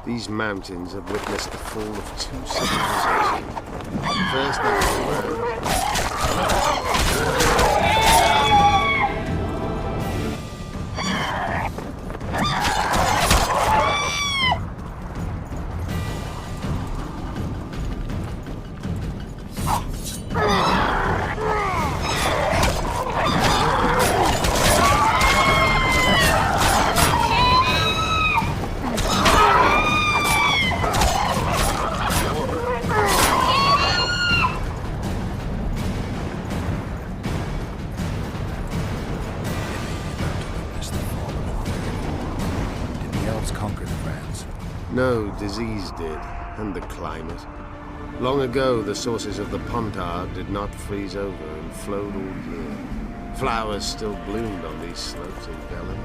These mountains have witnessed the fall of two civilizations. First, that was No, disease did, and the climate. Long ago, the sources of the Pontard did not freeze over and flowed all year. Flowers still bloomed on these slopes in Velen.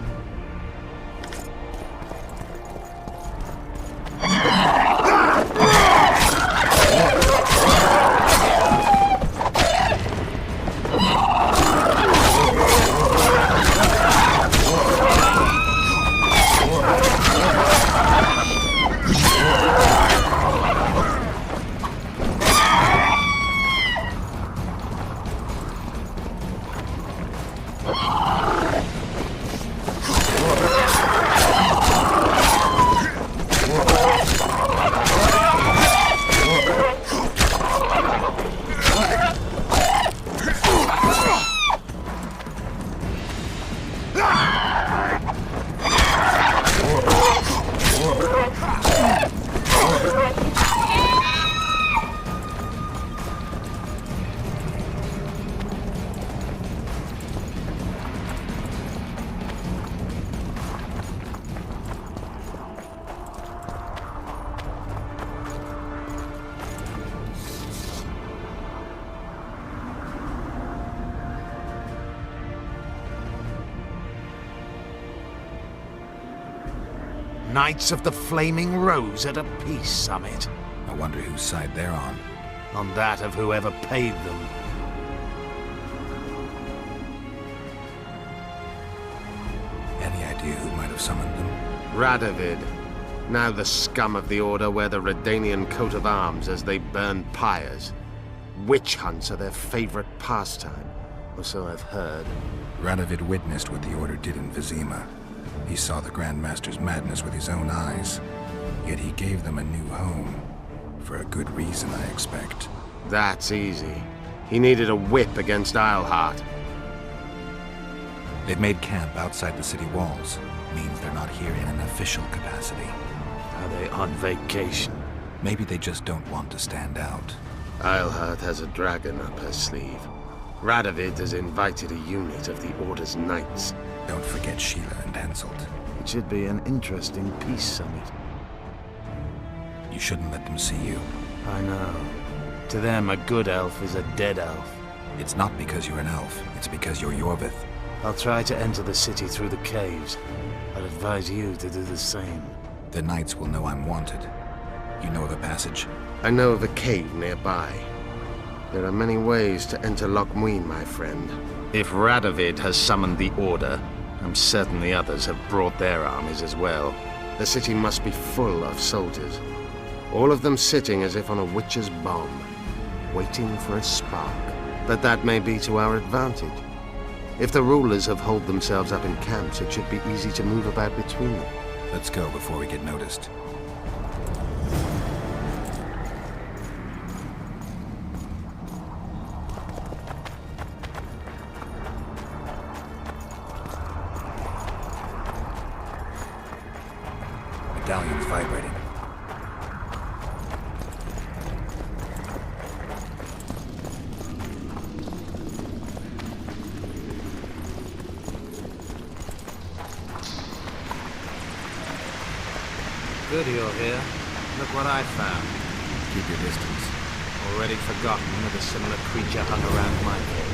Knights of the Flaming Rose at a peace summit. I wonder whose side they're on. On that of whoever paid them. Any idea who might have summoned them? Radovid. Now the scum of the Order wear the Redanian coat of arms as they burn pyres. Witch hunts are their favorite pastime, or so I've heard. Radovid witnessed what the Order did in Vizima. He saw the Grand Master's madness with his own eyes. Yet he gave them a new home. For a good reason, I expect. That's easy. He needed a whip against Isleheart. They've made camp outside the city walls. Means they're not here in an official capacity. Are they on vacation? Maybe they just don't want to stand out. Isleheart has a dragon up her sleeve. Radovid has invited a unit of the Order's knights. Don't forget Sheila and Henselt. It should be an interesting peace summit. You shouldn't let them see you. I know. To them, a good elf is a dead elf. It's not because you're an elf. It's because you're Iorveth. I'll try to enter the city through the caves. I'd advise you to do the same. The knights will know I'm wanted. You know the passage? I know of a cave nearby. There are many ways to enter Loch Muin, my friend. If Radovid has summoned the Order, I'm certain the others have brought their armies as well. The city must be full of soldiers. All of them sitting as if on a witch's bomb, waiting for a spark. But that may be to our advantage. If the rulers have holed themselves up in camps, it should be easy to move about between them. Let's go before we get noticed. Medallion's vibrating. Good you're here. Look what I found. Keep your distance. Already forgotten that a similar creature hung around my cave.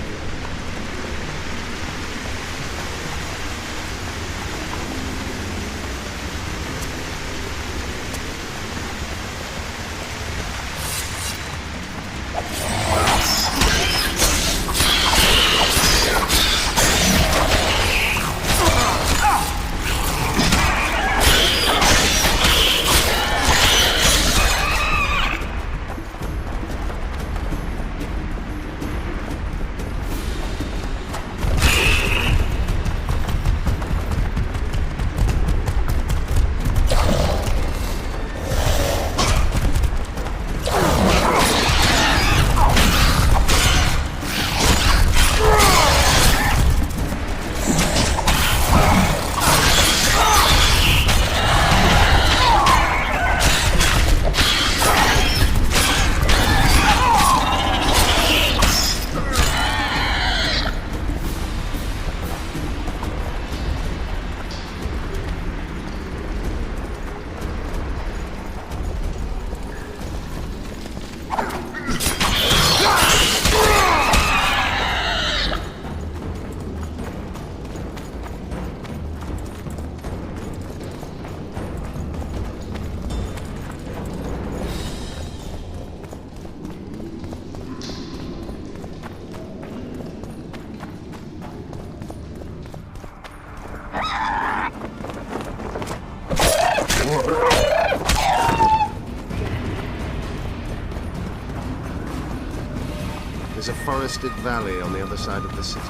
There's a forested valley on the other side of the city,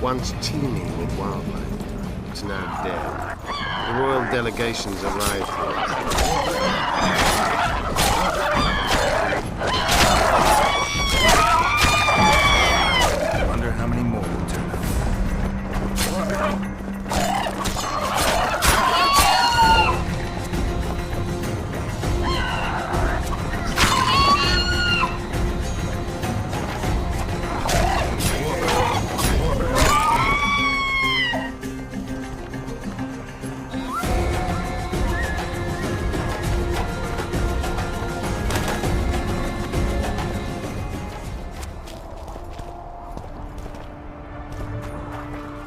once teeming with wildlife. It's now dead. The royal delegations arrived here. I wonder how many more will turn up.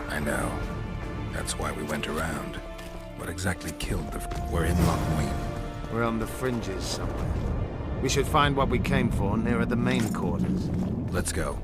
I know. That's why we went around. What exactly killed the... We're in Lochween. We're on the fringes somewhere. We should find what we came for nearer the main quarters. Let's go.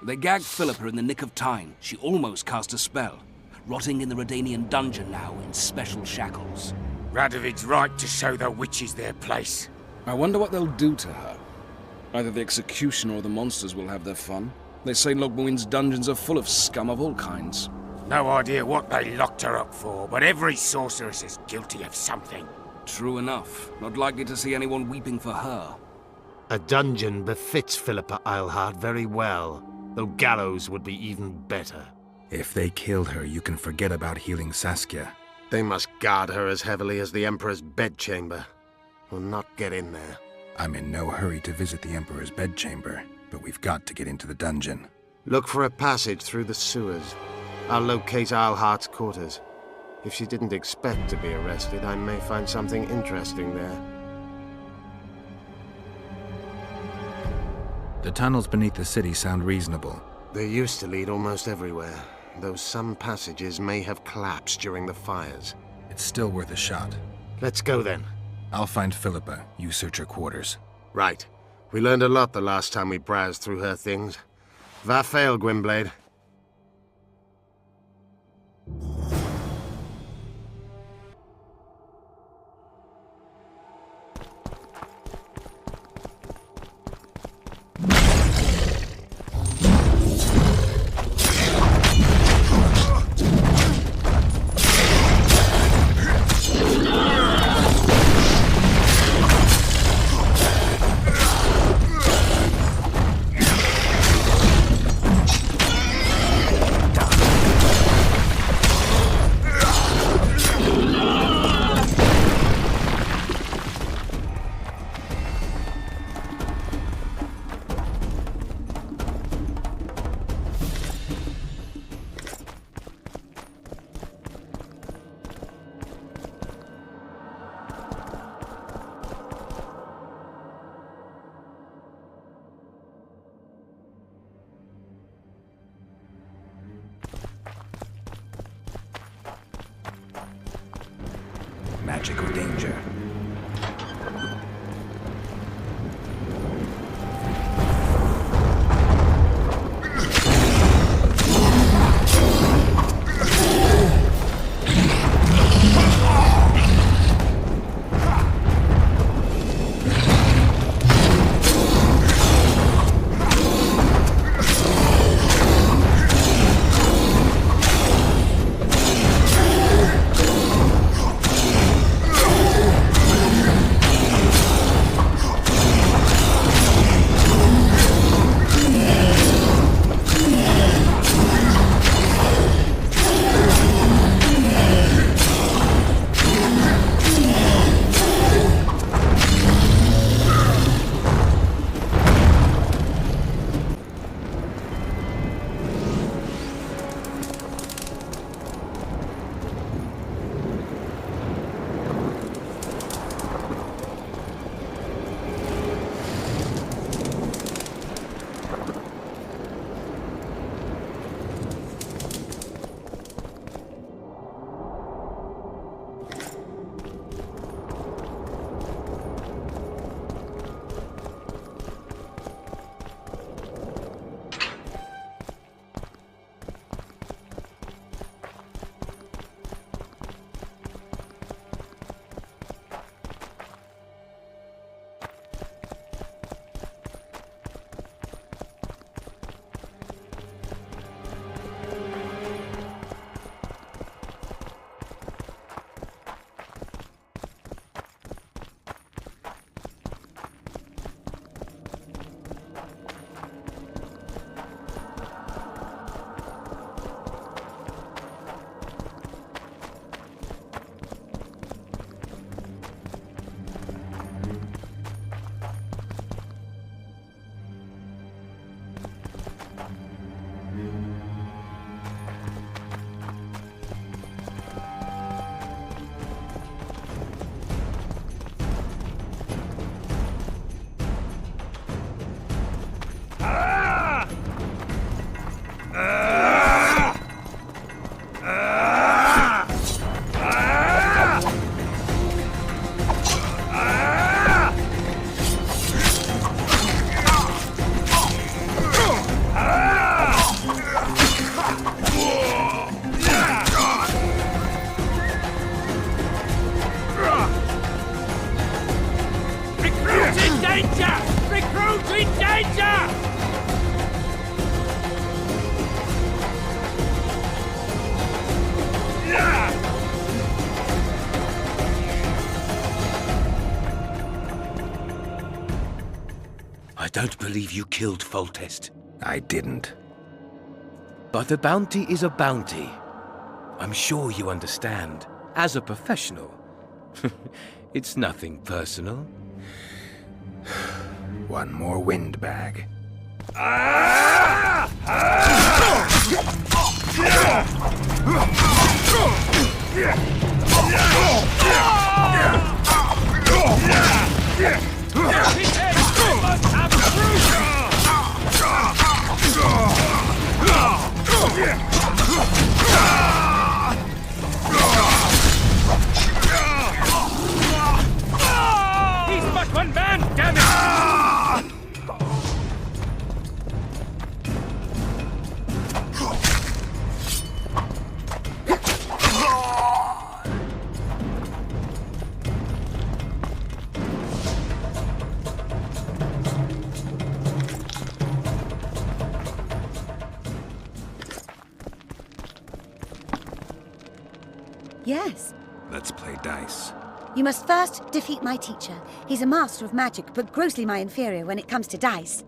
They gagged Philippa in the nick of time. She almost cast a spell. Rotting in the Redanian dungeon now in special shackles. Radovid's right to show the witches their place. I wonder what they'll do to her. Either the executioner or the monsters will have their fun. They say Lochween's dungeons are full of scum of all kinds. No idea what they locked her up for, but every sorceress is guilty of something. True enough. Not likely to see anyone weeping for her. A dungeon befits Philippa Eilhart very well, though gallows would be even better. If they killed her, you can forget about healing Saskia. They must guard her as heavily as the Emperor's bedchamber. We'll not get in there. I'm in no hurry to visit the Emperor's bedchamber, but we've got to get into the dungeon. Look for a passage through the sewers. I'll locate Eilhart's quarters. If she didn't expect to be arrested, I may find something interesting there. The tunnels beneath the city sound reasonable. They used to lead almost everywhere, though some passages may have collapsed during the fires. It's still worth a shot. Let's go then. I'll find Philippa. You search her quarters. Right. We learned a lot the last time we browsed through her things. Va fail, Gwynblade. magic or danger. I don't believe you killed Foltest. I didn't. But a bounty is a bounty. I'm sure you understand. As a professional. It's nothing personal. One more windbag. He's but one man, damn it! Yes. Let's play dice. You must first defeat my teacher. He's a master of magic, but grossly my inferior when it comes to dice.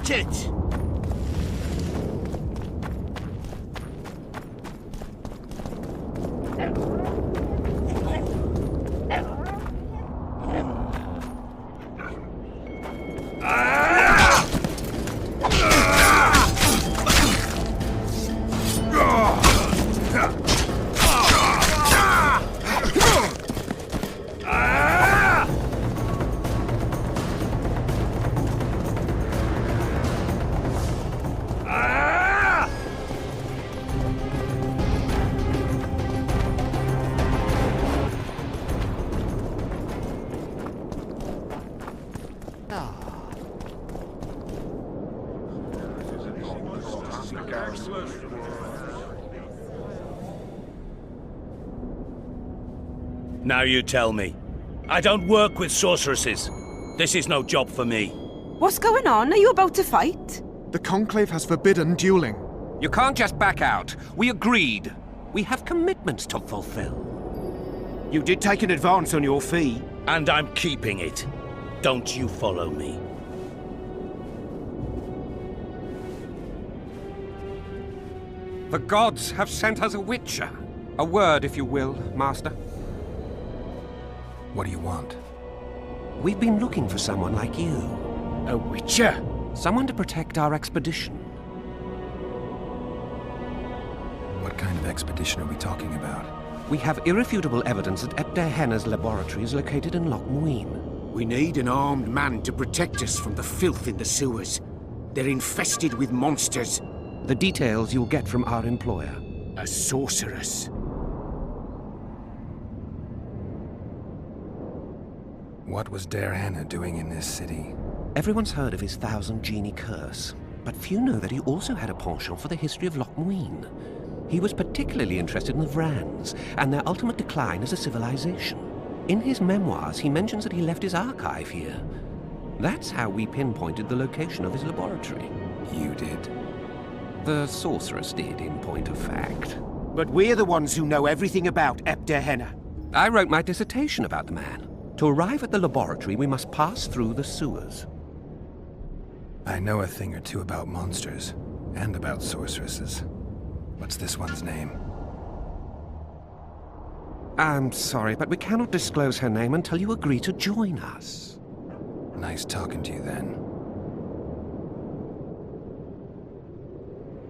Watch it! Now you tell me. I don't work with sorceresses. This is no job for me. What's going on? Are you about to fight? The Conclave has forbidden dueling. You can't just back out. We agreed. We have commitments to fulfill. You did take an advance on your fee. And I'm keeping it. Don't you follow me. The gods have sent us a witcher. A word, if you will, Master. What do you want? We've been looking for someone like you. A witcher? Someone to protect our expedition. What kind of expedition are we talking about? We have irrefutable evidence that Henna's laboratory is located in Loch Muin. We need an armed man to protect us from the filth in the sewers. They're infested with monsters. The details you'll get from our employer. A sorceress. What was Henna doing in this city? Everyone's heard of his 1,000 genie curse, but few know that he also had a penchant for the history of Loch Muin. He was particularly interested in the Vrans and their ultimate decline as a civilization. In his memoirs, he mentions that he left his archive here. That's how we pinpointed the location of his laboratory. You did? The sorceress did, in point of fact. But we're the ones who know everything about Henna. I wrote my dissertation about the man. To arrive at the laboratory, we must pass through the sewers. I know a thing or two about monsters, and about sorceresses. What's this one's name? I'm sorry, but we cannot disclose her name until you agree to join us. Nice talking to you then.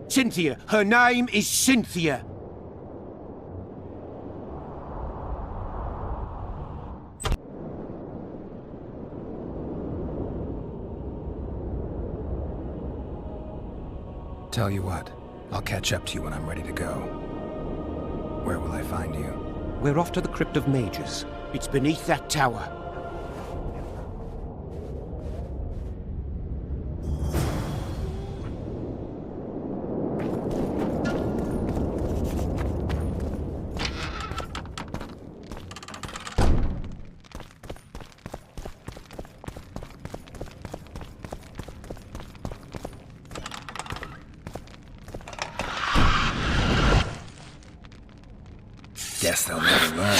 Cynthia! Her name is Cynthia! Tell you what, I'll catch up to you when I'm ready to go. Where will I find you? We're off to the Crypt of Mages. It's beneath that tower. Guess they'll never learn.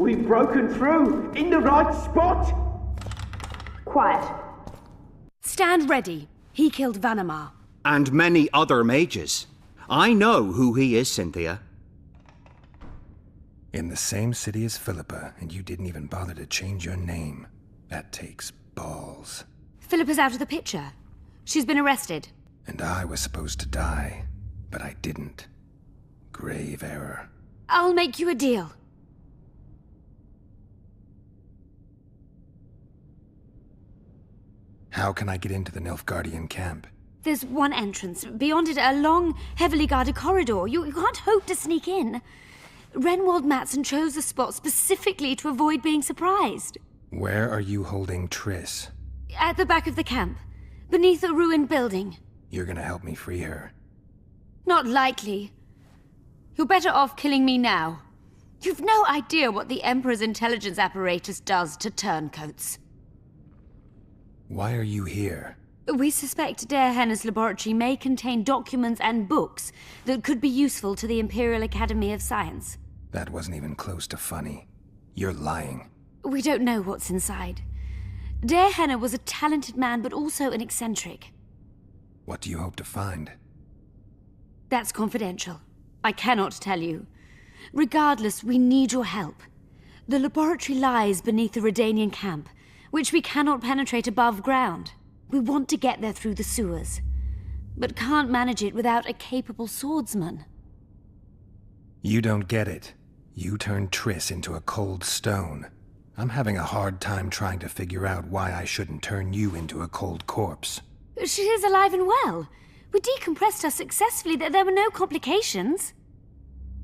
We've broken through in the right spot. Quiet. Stand ready. He killed Vanamar. And many other mages. I know who he is, Cynthia. In the same city as Philippa, and you didn't even bother to change your name. That takes balls. Philippa's out of the picture. She's been arrested. And I was supposed to die, but I didn't. Grave error. I'll make you a deal. How can I get into the Nilfgaardian camp? There's one entrance. Beyond it, a long, heavily guarded corridor. You can't hope to sneak in. Renwald Matson chose a spot specifically to avoid being surprised. Where are you holding Triss? At the back of the camp, beneath a ruined building. You're gonna help me free her? Not likely. You're better off killing me now. You've no idea what the Emperor's intelligence apparatus does to turncoats. Why are you here? We suspect Der Henne's laboratory may contain documents and books that could be useful to the Imperial Academy of Science. That wasn't even close to funny. You're lying. We don't know what's inside. Der Henne was a talented man, but also an eccentric. What do you hope to find? That's confidential. I cannot tell you. Regardless, we need your help. The laboratory lies beneath the Redanian camp, which we cannot penetrate above ground. We want to get there through the sewers, but can't manage it without a capable swordsman. You don't get it. You turned Triss into a cold stone. I'm having a hard time trying to figure out why I shouldn't turn you into a cold corpse. She is alive and well. We decompressed her successfully. There were no complications.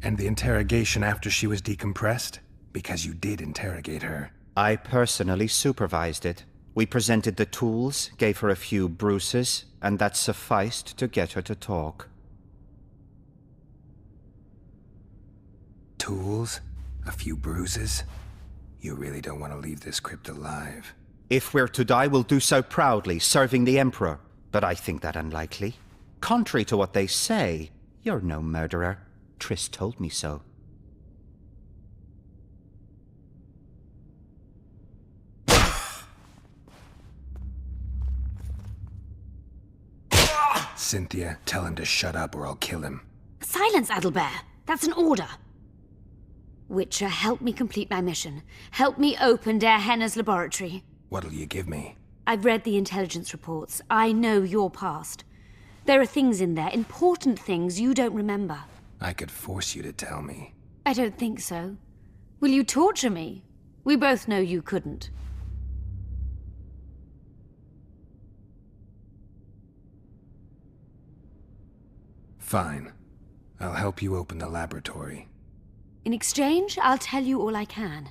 And the interrogation after she was decompressed? Because you did interrogate her. I personally supervised it. We presented the tools, gave her a few bruises, and that sufficed to get her to talk. Tools? A few bruises? You really don't want to leave this crypt alive. If we're to die, we'll do so proudly, serving the Emperor. But I think that unlikely. Contrary to what they say, you're no murderer. Triss told me so. Cynthia, tell him to shut up or I'll kill him. Silence, Adelbert. That's an order. Witcher, help me complete my mission. Help me open Der Henne's laboratory. What'll you give me? I've read the intelligence reports. I know your past. There are things in there, important things you don't remember. I could force you to tell me. I don't think so. Will you torture me? We both know you couldn't. Fine. I'll help you open the laboratory. In exchange, I'll tell you all I can.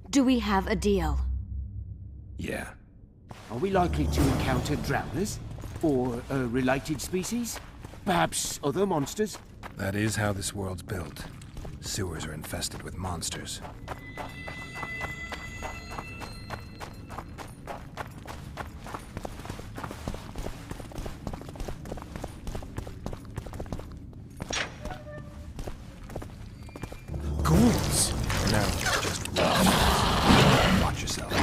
Do we have a deal? Yeah. Are we likely to encounter drowners? Or a related species? Perhaps other monsters? That is how this world's built. Sewers are infested with monsters. Ghouls? No, just ghouls. Watch yourself.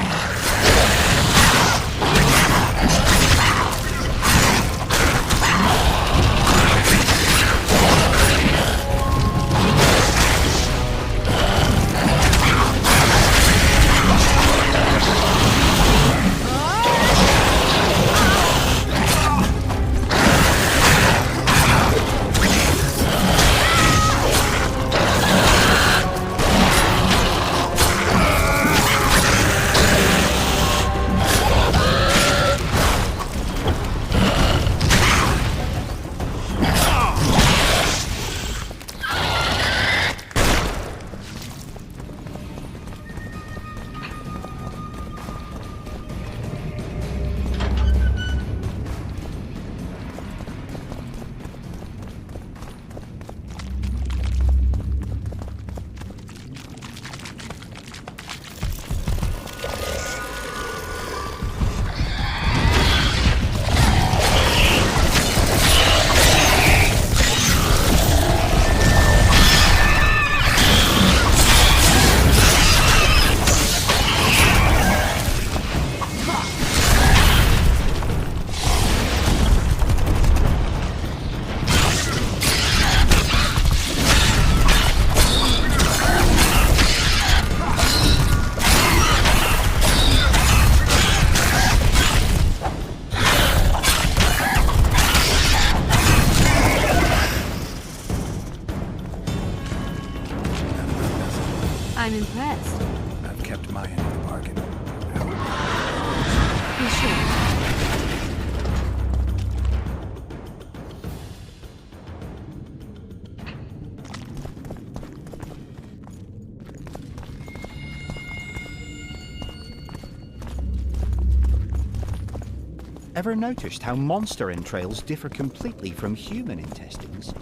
Ever noticed how monster entrails differ completely from human intestines?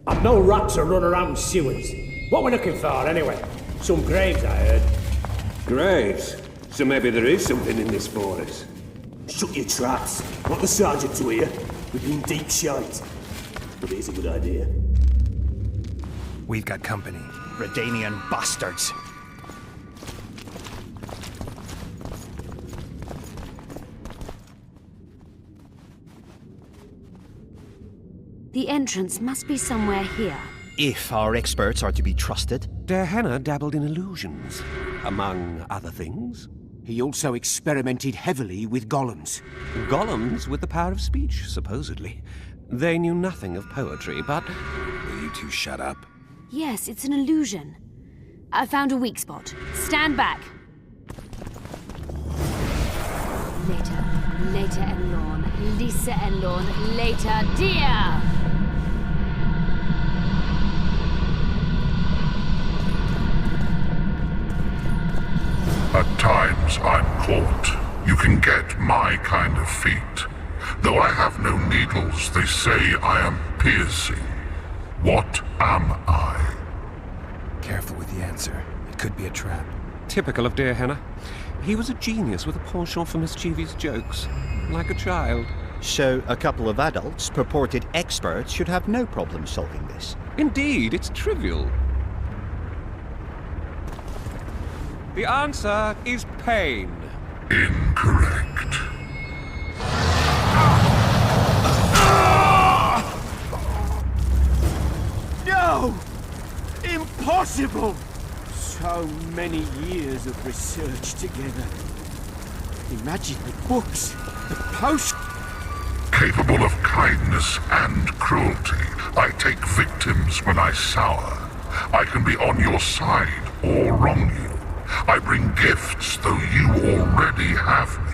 I've no rats to run around sewers. What we're looking for, anyway? Some graves, I heard. Graves? So maybe there is something in this for us. Shut your traps. Want the sergeant to hear? We've been deep shite. But here's a good idea. We've got company. Redanian bastards. The entrance must be somewhere here. If our experts are to be trusted. Derhenna dabbled in illusions, among other things. He also experimented heavily with golems. Golems with the power of speech, supposedly. They knew nothing of poetry, but... Will you two shut up? Yes, it's an illusion. I found a weak spot. Stand back. Later and Lorn. Lisa and Lorn. Later, dear! At times I'm caught. You can get my kind of feat. Though I have no needles, they say I am piercing. What am I? Careful with the answer. It could be a trap. Typical of Derhenna. He was a genius with a penchant for mischievous jokes. Like a child. So a couple of adults, purported experts, should have no problem solving this. Indeed, it's trivial. The answer is pain. Incorrect. No! Impossible! So many years of research together. Imagine the books, the post... Capable of kindness and cruelty, I take victims when I sour. I can be on your side or wrong you. I bring gifts, though you already have me.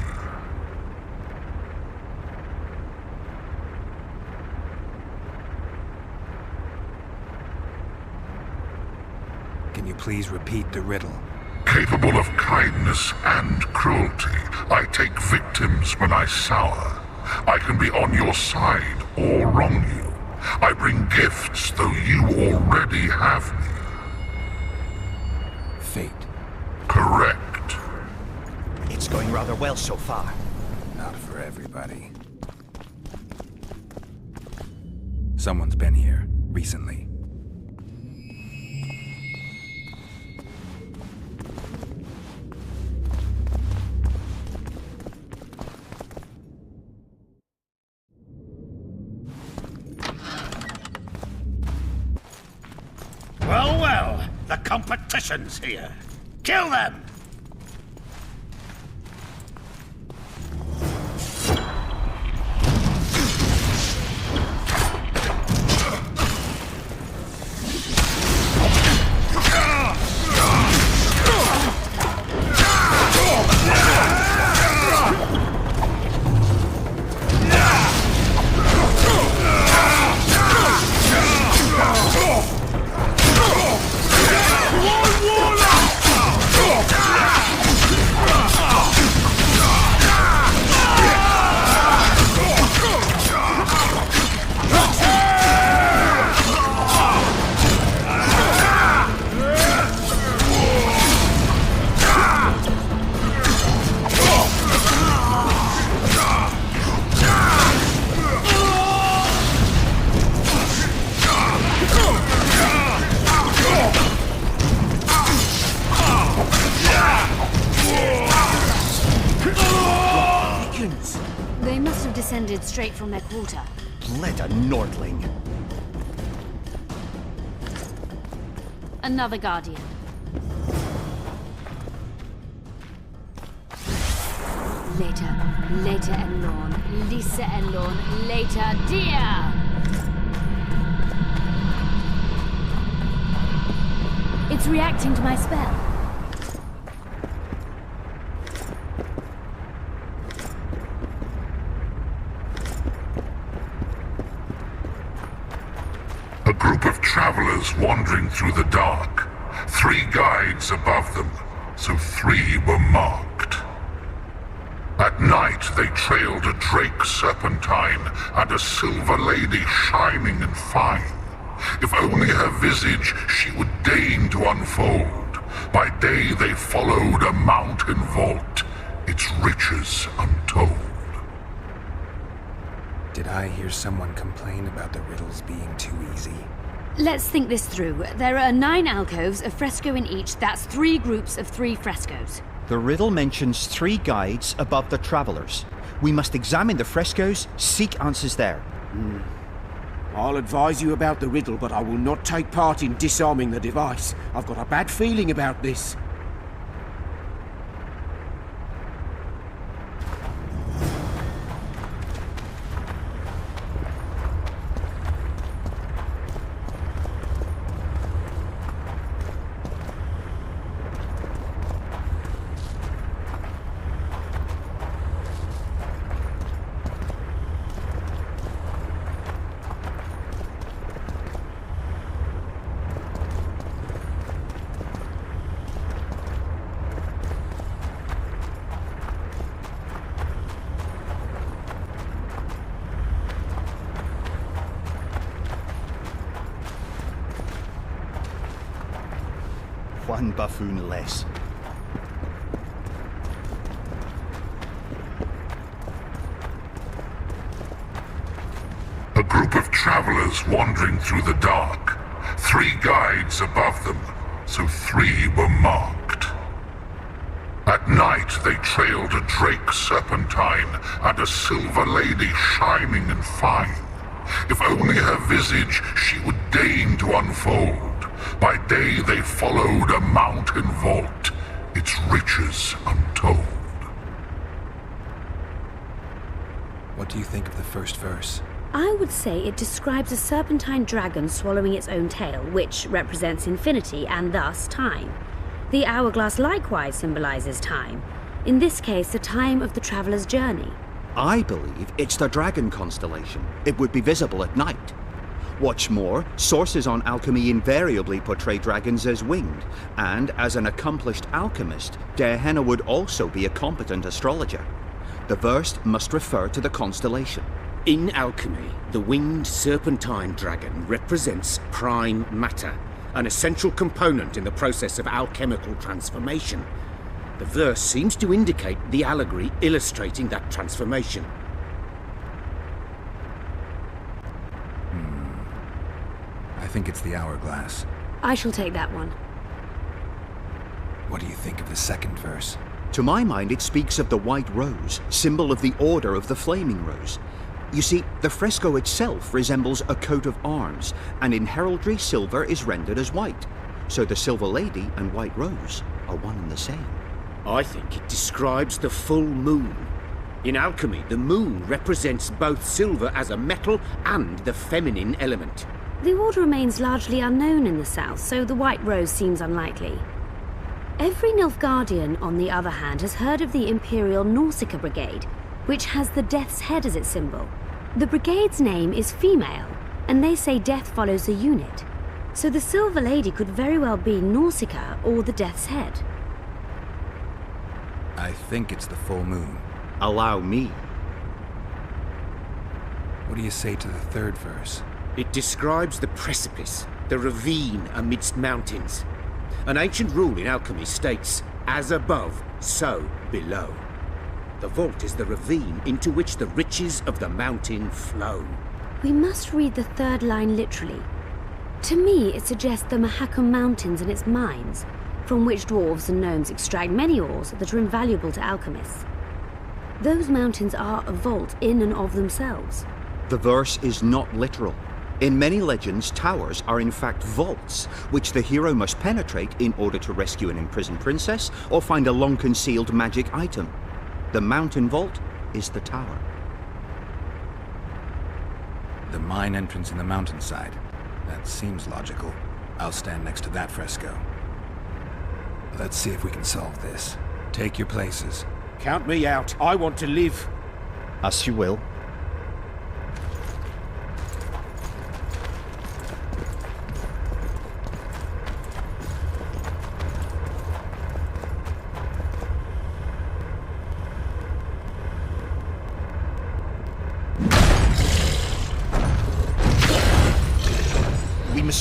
Can you please repeat the riddle? Capable of kindness and cruelty, I take victims when I sour. I can be on your side or wrong you. I bring gifts, though you already have me. Fate. Correct. It's going rather well so far. Not for everybody. Someone's been here recently. Well, the competition's here. Kill them! They must have descended straight from their quarter. Let a Nordling. Another guardian. Later and Lorn. Lisa and Lorn. Later, dear! It's reacting to my spell. A group of travelers wandering through the dark. 3 guides above them, so 3 were marked. At night they trailed a drake serpentine and a silver lady shining and fine. If only her visage she would deign to unfold. By day they followed a mountain vault, its riches untold. Did I hear someone complain about the riddles being too easy? Let's think this through. There are 9 alcoves, a fresco in each. That's 3 groups of 3 frescoes. The riddle mentions 3 guides above the travelers. We must examine the frescoes, seek answers there. I'll advise you about the riddle, but I will not take part in disarming the device. I've got a bad feeling about this. One buffoon less. A group of travelers wandering through the dark. 3 guides above them, so 3 were marked. At night they trailed a drake serpentine and a silver lady shining and fine. If only her visage she would deign to unfold. By day they followed a mountain vault, its riches untold. What do you think of the first verse? I would say it describes a serpentine dragon swallowing its own tail, which represents infinity and thus time. The hourglass likewise symbolizes time. In this case, the time of the traveler's journey. I believe it's the dragon constellation. It would be visible at night. What's more, sources on alchemy invariably portray dragons as winged, and as an accomplished alchemist, Gehenna would also be a competent astrologer. The verse must refer to the constellation. In alchemy, the winged serpentine dragon represents prime matter, an essential component in the process of alchemical transformation. The verse seems to indicate the allegory illustrating that transformation. I think it's the hourglass. I shall take that one. What do you think of the second verse? To my mind, it speaks of the white rose, symbol of the Order of the Flaming Rose. You see, the fresco itself resembles a coat of arms, and in heraldry, silver is rendered as white. So the Silver Lady and White Rose are one and the same. I think it describes the full moon. In alchemy, the moon represents both silver as a metal and the feminine element. The order remains largely unknown in the south, so the White Rose seems unlikely. Every Nilfgaardian, on the other hand, has heard of the Imperial Nausicaa Brigade, which has the Death's Head as its symbol. The brigade's name is female, and they say death follows the unit. So the Silver Lady could very well be Nausicaa or the Death's Head. I think it's the full moon. Allow me. What do you say to the third verse? It describes the precipice, the ravine amidst mountains. An ancient rule in alchemy states, as above, so below. The vault is the ravine into which the riches of the mountain flow. We must read the third line literally. To me, it suggests the Mahakam Mountains and its mines, from which dwarves and gnomes extract many ores that are invaluable to alchemists. Those mountains are a vault in and of themselves. The verse is not literal. In many legends, towers are in fact vaults, which the hero must penetrate in order to rescue an imprisoned princess or find a long-concealed magic item. The mountain vault is the tower. The mine entrance in the mountainside. That seems logical. I'll stand next to that fresco. Let's see if we can solve this. Take your places. Count me out. I want to live. As you will.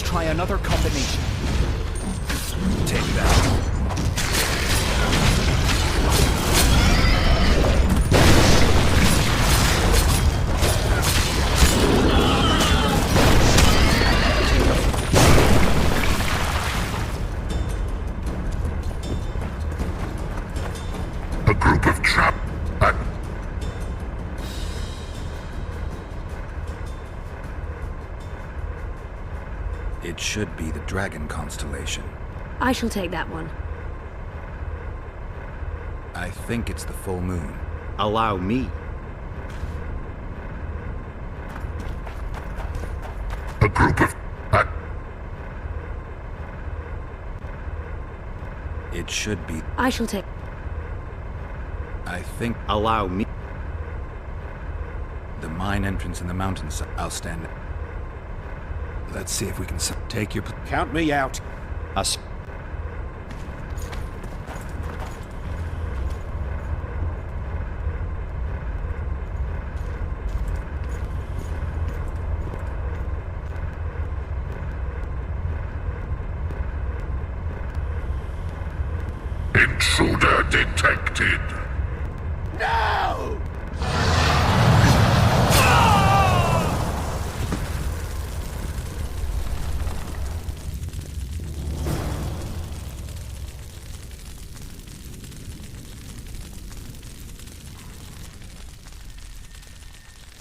Let's try another combination. Take that. A group of trap... It should be the Dragon constellation. I shall take that one. I think it's the full moon. Allow me. A group of... It should be... I shall take... I think... Allow me. The mine entrance in the mountainside. I'll stand... Let's see if we can take your... Count me out. Us. Intruder detected. No!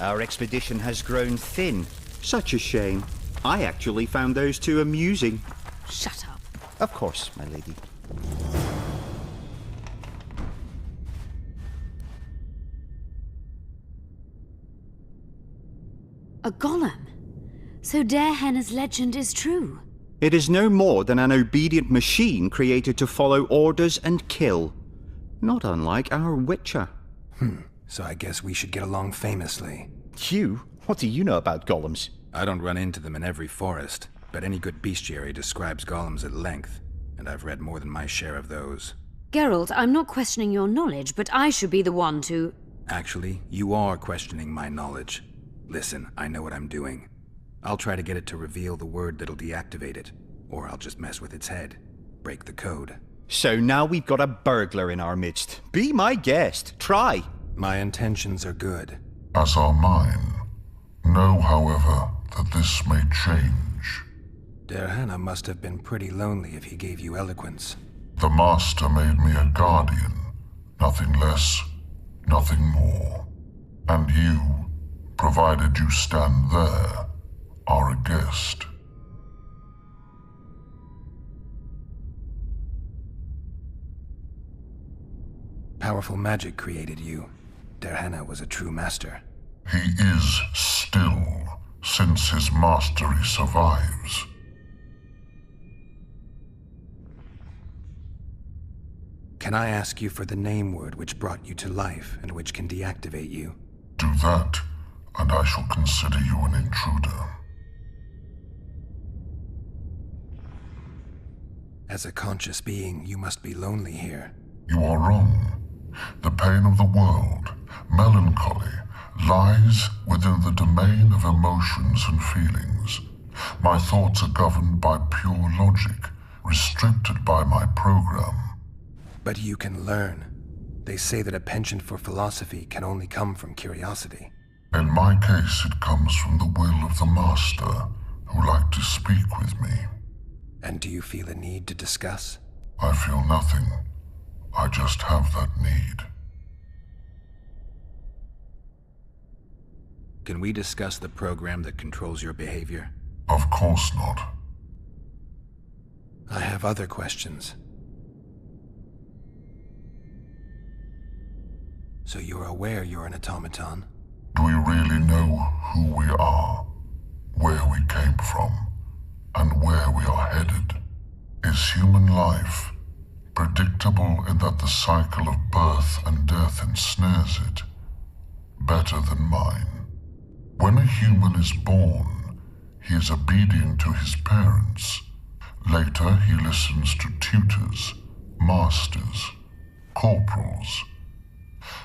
Our expedition has grown thin. Such a shame. I actually found those two amusing. Shut up. Of course, my lady. A golem? So Derhenna's legend is true? It is no more than an obedient machine created to follow orders and kill. Not unlike our Witcher. So I guess we should get along famously. You? What do you know about golems? I don't run into them in every forest, but any good bestiary describes golems at length, and I've read more than my share of those. Geralt, I'm not questioning your knowledge, but I should be the one to... Actually, you are questioning my knowledge. Listen, I know what I'm doing. I'll try to get it to reveal the word that'll deactivate it, or I'll just mess with its head. Break the code. So now we've got a burglar in our midst. Be my guest. Try. My intentions are good. As are mine. Know, however, that this may change. Derhenna must have been pretty lonely if he gave you eloquence. The Master made me a guardian. Nothing less, nothing more. And you, provided you stand there, are a guest. Powerful magic created you. Derhenna was a true master. He is still, since his mastery survives. Can I ask you for the name word which brought you to life and which can deactivate you? Do that, and I shall consider you an intruder. As a conscious being, you must be lonely here. You are wrong. The pain of the world, melancholy, lies within the domain of emotions and feelings. My thoughts are governed by pure logic, restricted by my program. But you can learn. They say that a penchant for philosophy can only come from curiosity. In my case, it comes from the will of the Master, who liked to speak with me. And do you feel a need to discuss? I feel nothing. I just have that need. Can we discuss the program that controls your behavior? Of course not. I have other questions. So you're aware you're an automaton? Do we really know who we are, where we came from, and where we are headed? Is human life predictable in that the cycle of birth and death ensnares it? Better than mine. When a human is born, he is obedient to his parents. Later, he listens to tutors, masters, corporals.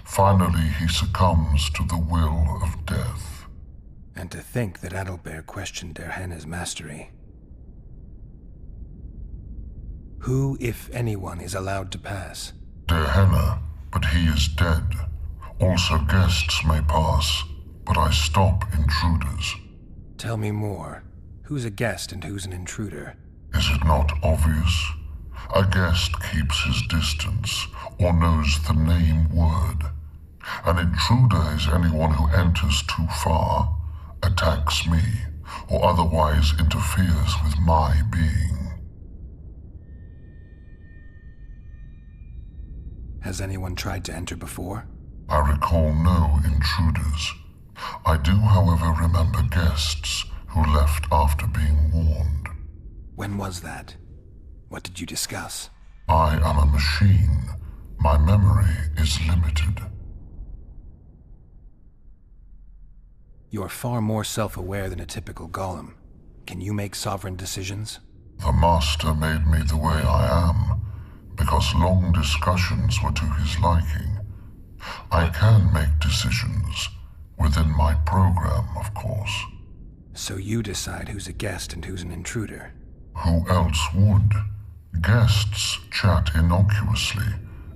Finally, he succumbs to the will of death. And to think that Adalbert questioned Derhenna's mastery. Who, if anyone, is allowed to pass? Dehenna, but he is dead. Also guests may pass, but I stop intruders. Tell me more. Who's a guest and who's an intruder? Is it not obvious? A guest keeps his distance, or knows the name word. An intruder is anyone who enters too far, attacks me, or otherwise interferes with my being. Has anyone tried to enter before? I recall no intruders. I do, however, remember guests who left after being warned. When was that? What did you discuss? I am a machine. My memory is limited. You're far more self-aware than a typical golem. Can you make sovereign decisions? The Master made me the way I am, because long discussions were to his liking. I can make decisions, within my program, of course. So you decide who's a guest and who's an intruder? Who else would? Guests chat innocuously,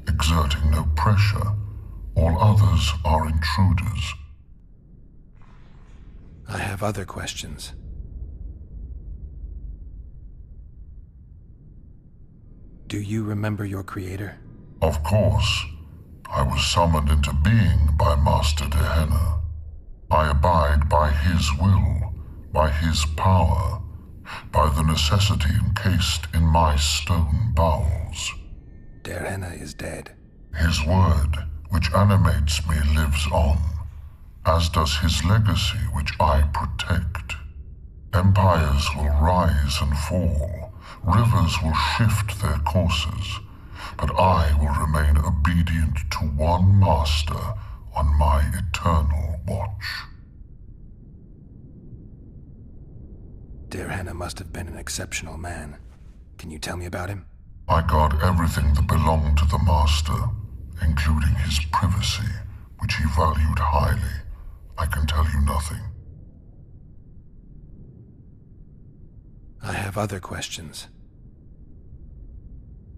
exerting no pressure. All others are intruders. I have other questions. Do you remember your creator? Of course. I was summoned into being by Master Dehenna. I abide by his will, by his power, by the necessity encased in my stone bowels. Dehenna is dead. His word, which animates me, lives on, as does his legacy, which I protect. Empires will rise and fall, rivers will shift their courses, but I will remain obedient to one master on my eternal watch. Dehenna must have been an exceptional man. Can you tell me about him? I guard everything that belonged to the Master, including his privacy, which he valued highly. I can tell you nothing. I have other questions.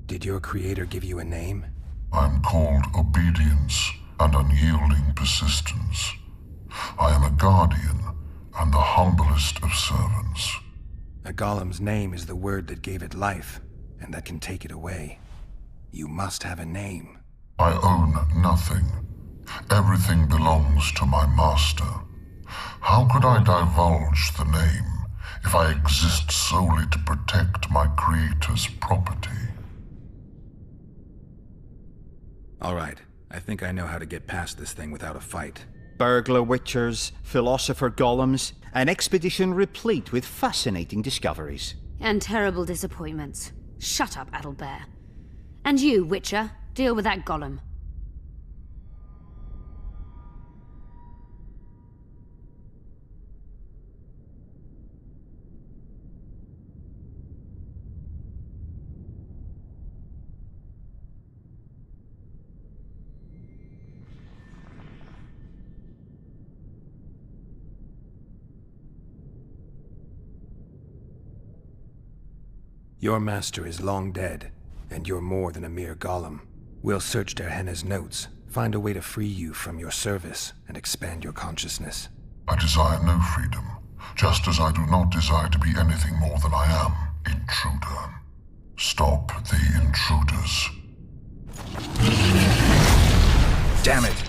Did your creator give you a name? I'm called Obedience and Unyielding Persistence. I am a guardian and the humblest of servants. A golem's name is the word that gave it life, and that can take it away. You must have a name. I own nothing. Everything belongs to my master. How could I divulge the name if I exist solely to protect my creator's property? All right. I think I know how to get past this thing without a fight. Burglar witchers, philosopher golems, an expedition replete with fascinating discoveries. And terrible disappointments. Shut up, Adelbear. And you, Witcher, deal with that golem. Your master is long dead, and you're more than a mere golem. We'll search Dehenna's notes, find a way to free you from your service, and expand your consciousness. I desire no freedom, just as I do not desire to be anything more than I am, intruder. Stop the intruders. Damn it!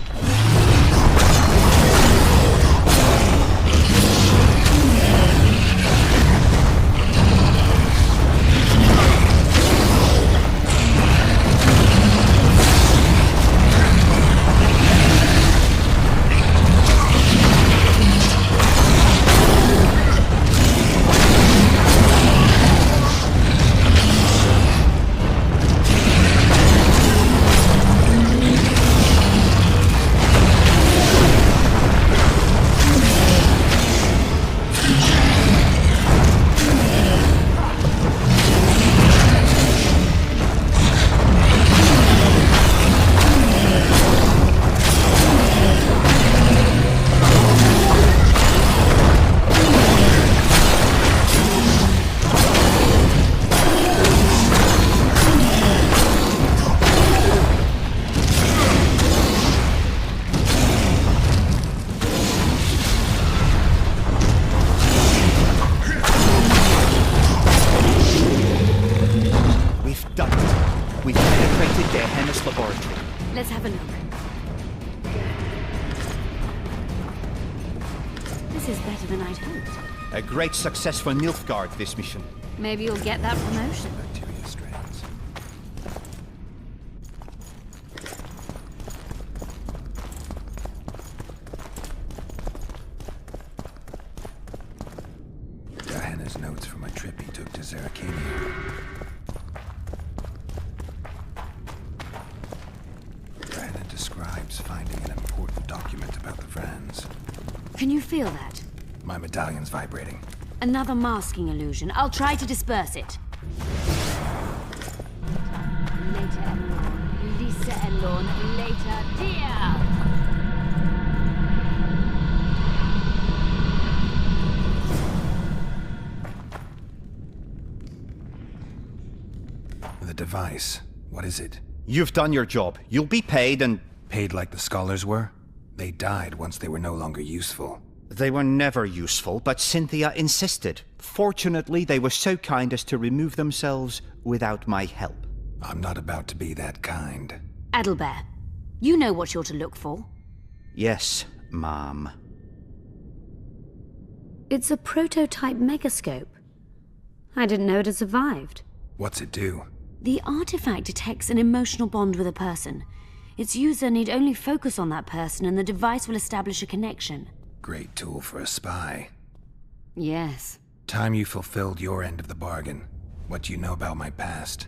This is better than I'd hoped. A great success for Nilfgaard, this mission. Maybe you'll get that promotion. Bacteria strands. Diana's notes from a trip he took to Zeracania. Diana describes finding an important document about the Vrans. Can you feel that? My medallion's vibrating. Another masking illusion. I'll try to disperse it. Later, Elorn. Lisa Elorn. Later, dear! The device. What is it? You've done your job. You'll be paid and... Paid like the scholars were? They died once they were no longer useful. They were never useful, but Cynthia insisted. Fortunately, they were so kind as to remove themselves without my help. I'm not about to be that kind. Adalbert, you know what you're to look for. Yes, Ma'am. It's a prototype megascope. I didn't know it had survived. What's it do? The artifact detects an emotional bond with a person. Its user need only focus on that person and the device will establish a connection. Great tool for a spy. Yes. Time you fulfilled your end of the bargain. What do you know about my past?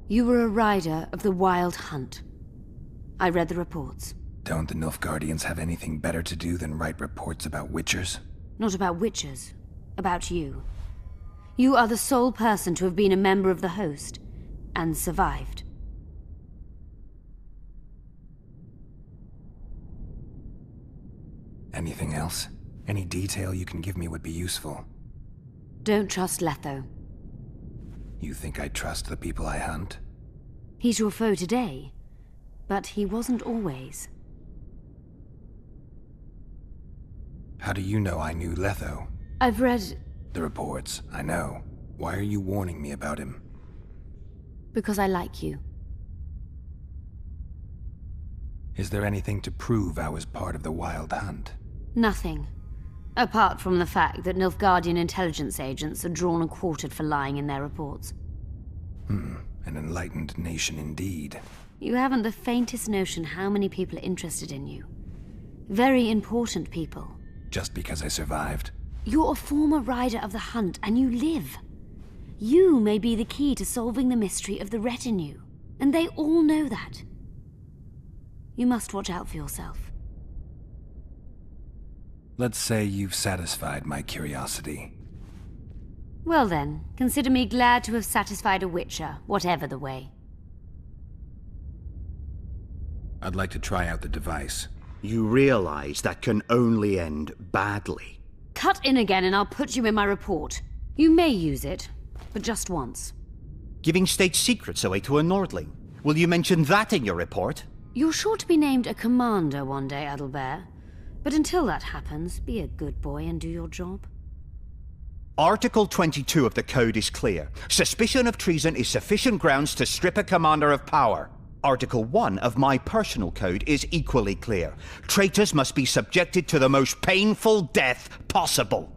You were a rider of the Wild Hunt. I read the reports. Don't the Nilfgaardians have anything better to do than write reports about witchers? Not about witchers. About you. You are the sole person to have been a member of the host, and survived. Anything else? Any detail you can give me would be useful. Don't trust Letho. You think I trust the people I hunt? He's your foe today, but he wasn't always. How do you know I knew Letho? I've read... The reports, I know. Why are you warning me about him? Because I like you. Is there anything to prove I was part of the Wild Hunt? Nothing. Apart from the fact that Nilfgaardian intelligence agents are drawn and quartered for lying in their reports. An enlightened nation indeed. You haven't the faintest notion how many people are interested in you. Very important people. Just because I survived? You're a former rider of the hunt, and you live. You may be the key to solving the mystery of the retinue, and they all know that. You must watch out for yourself. Let's say you've satisfied my curiosity. Well then, consider me glad to have satisfied a witcher, whatever the way. I'd like to try out the device. You realize that can only end badly. Cut in again and I'll put you in my report. You may use it, but just once. Giving state secrets away to a Nordling. Will you mention that in your report? You're sure to be named a commander one day, Adalbert. But until that happens, be a good boy and do your job. Article 22 of the Code is clear. Suspicion of treason is sufficient grounds to strip a commander of power. Article 1 of my personal code is equally clear. Traitors must be subjected to the most painful death possible.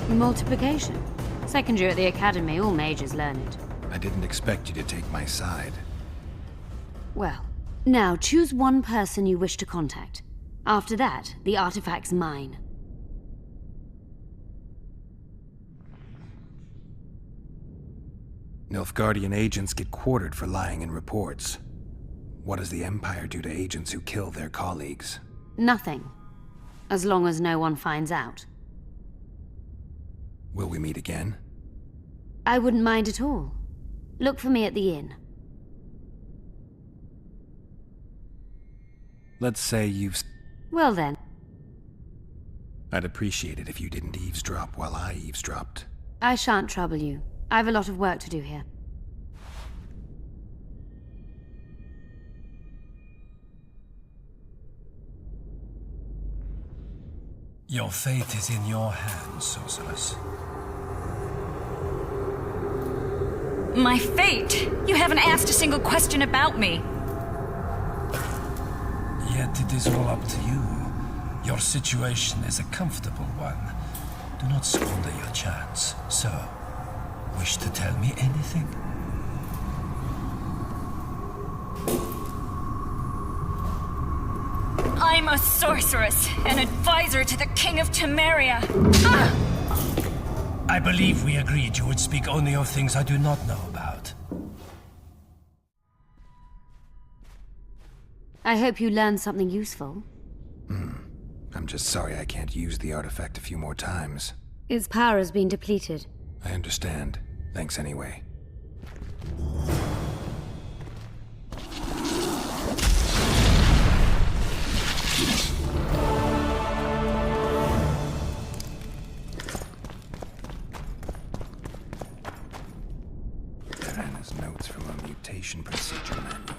Multiplication. Second year at the academy, all mages learn it. I didn't expect you to take my side. Well, now choose one person you wish to contact. After that, the artifact's mine. Nilfgaardian agents get quartered for lying in reports. What does the Empire do to agents who kill their colleagues? Nothing. As long as no one finds out. Will we meet again? I wouldn't mind at all. Look for me at the inn. Let's say you've... Well then. I'd appreciate it if you didn't eavesdrop while I eavesdropped. I shan't trouble you. I've a lot of work to do here. Your fate is in your hands, sorceress. My fate? You haven't asked a single question about me. Yet it is all up to you. Your situation is a comfortable one. Do not squander your chance. So, wish to tell me anything? I'm a sorceress, an advisor to the King of Temeria. I believe we agreed you would speak only of things I do not know about. I hope you learned something useful. I'm just sorry I can't use the artifact a few more times. Its power has been depleted. I understand. Thanks anyway. Diana's notes from a mutation procedure manual.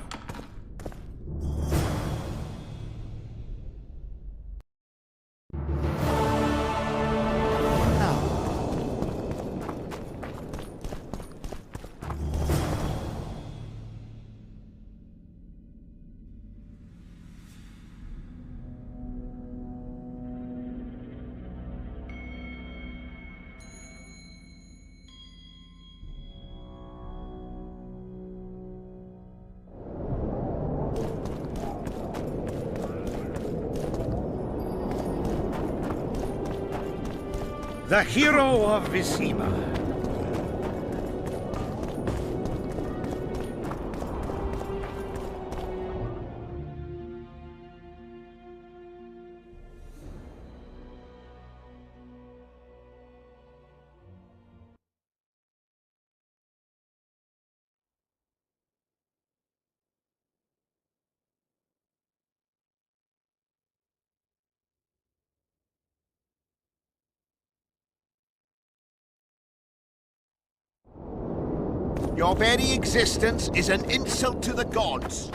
The hero of Vizima. Your very existence is an insult to the gods.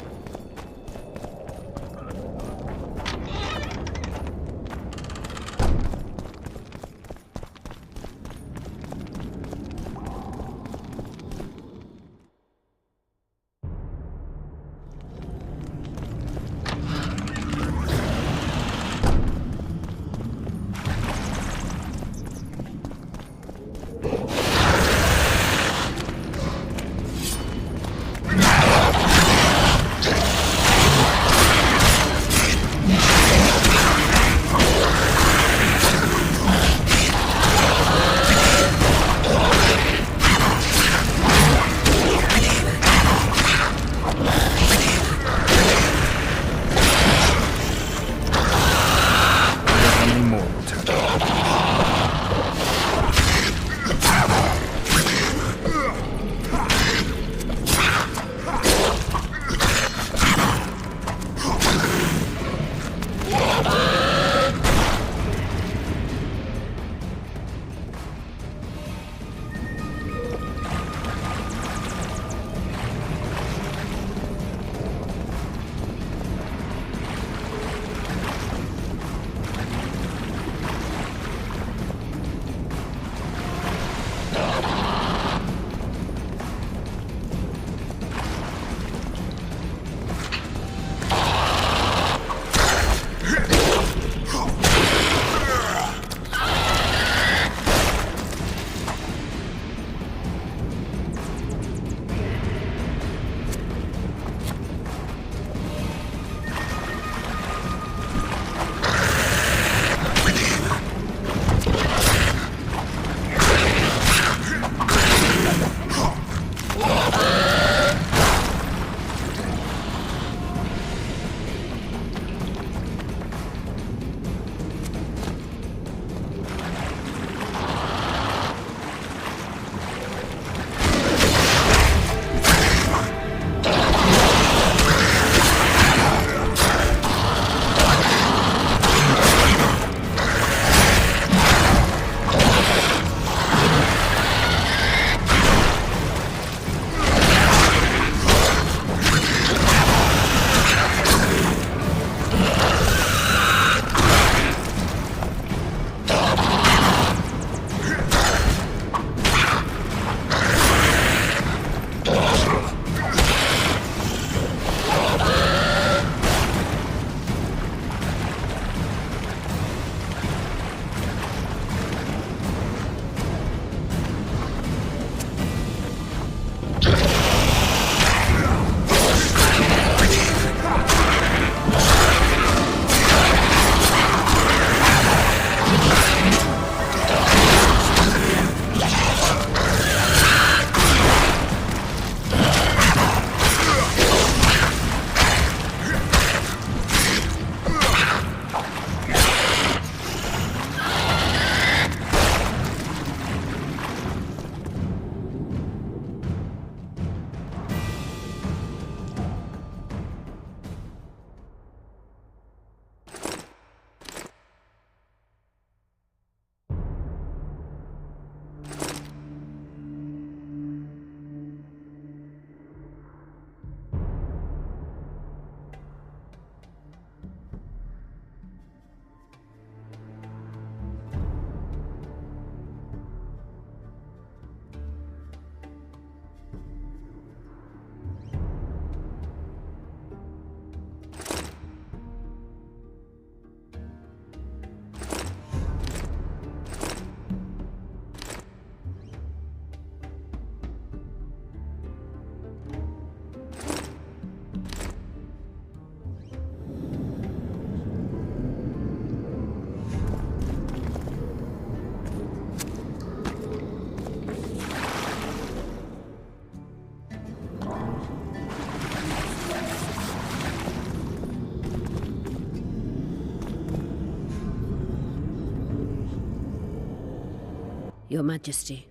Your Majesty.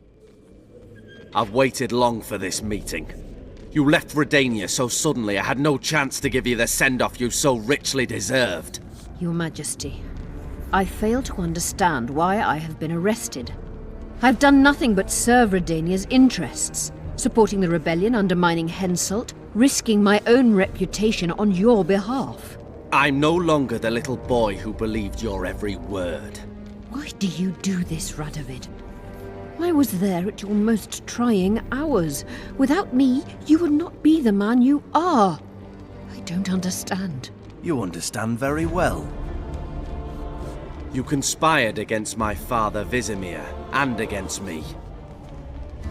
I've waited long for this meeting. You left Redania so suddenly I had no chance to give you the send-off you so richly deserved. Your Majesty, I fail to understand why I have been arrested. I've done nothing but serve Redania's interests, supporting the rebellion, undermining Henselt, risking my own reputation on your behalf. I'm no longer the little boy who believed your every word. Why do you do this, Radovid? I was there at your most trying hours. Without me, you would not be the man you are. I don't understand. You understand very well. You conspired against my father Vizimir, and against me.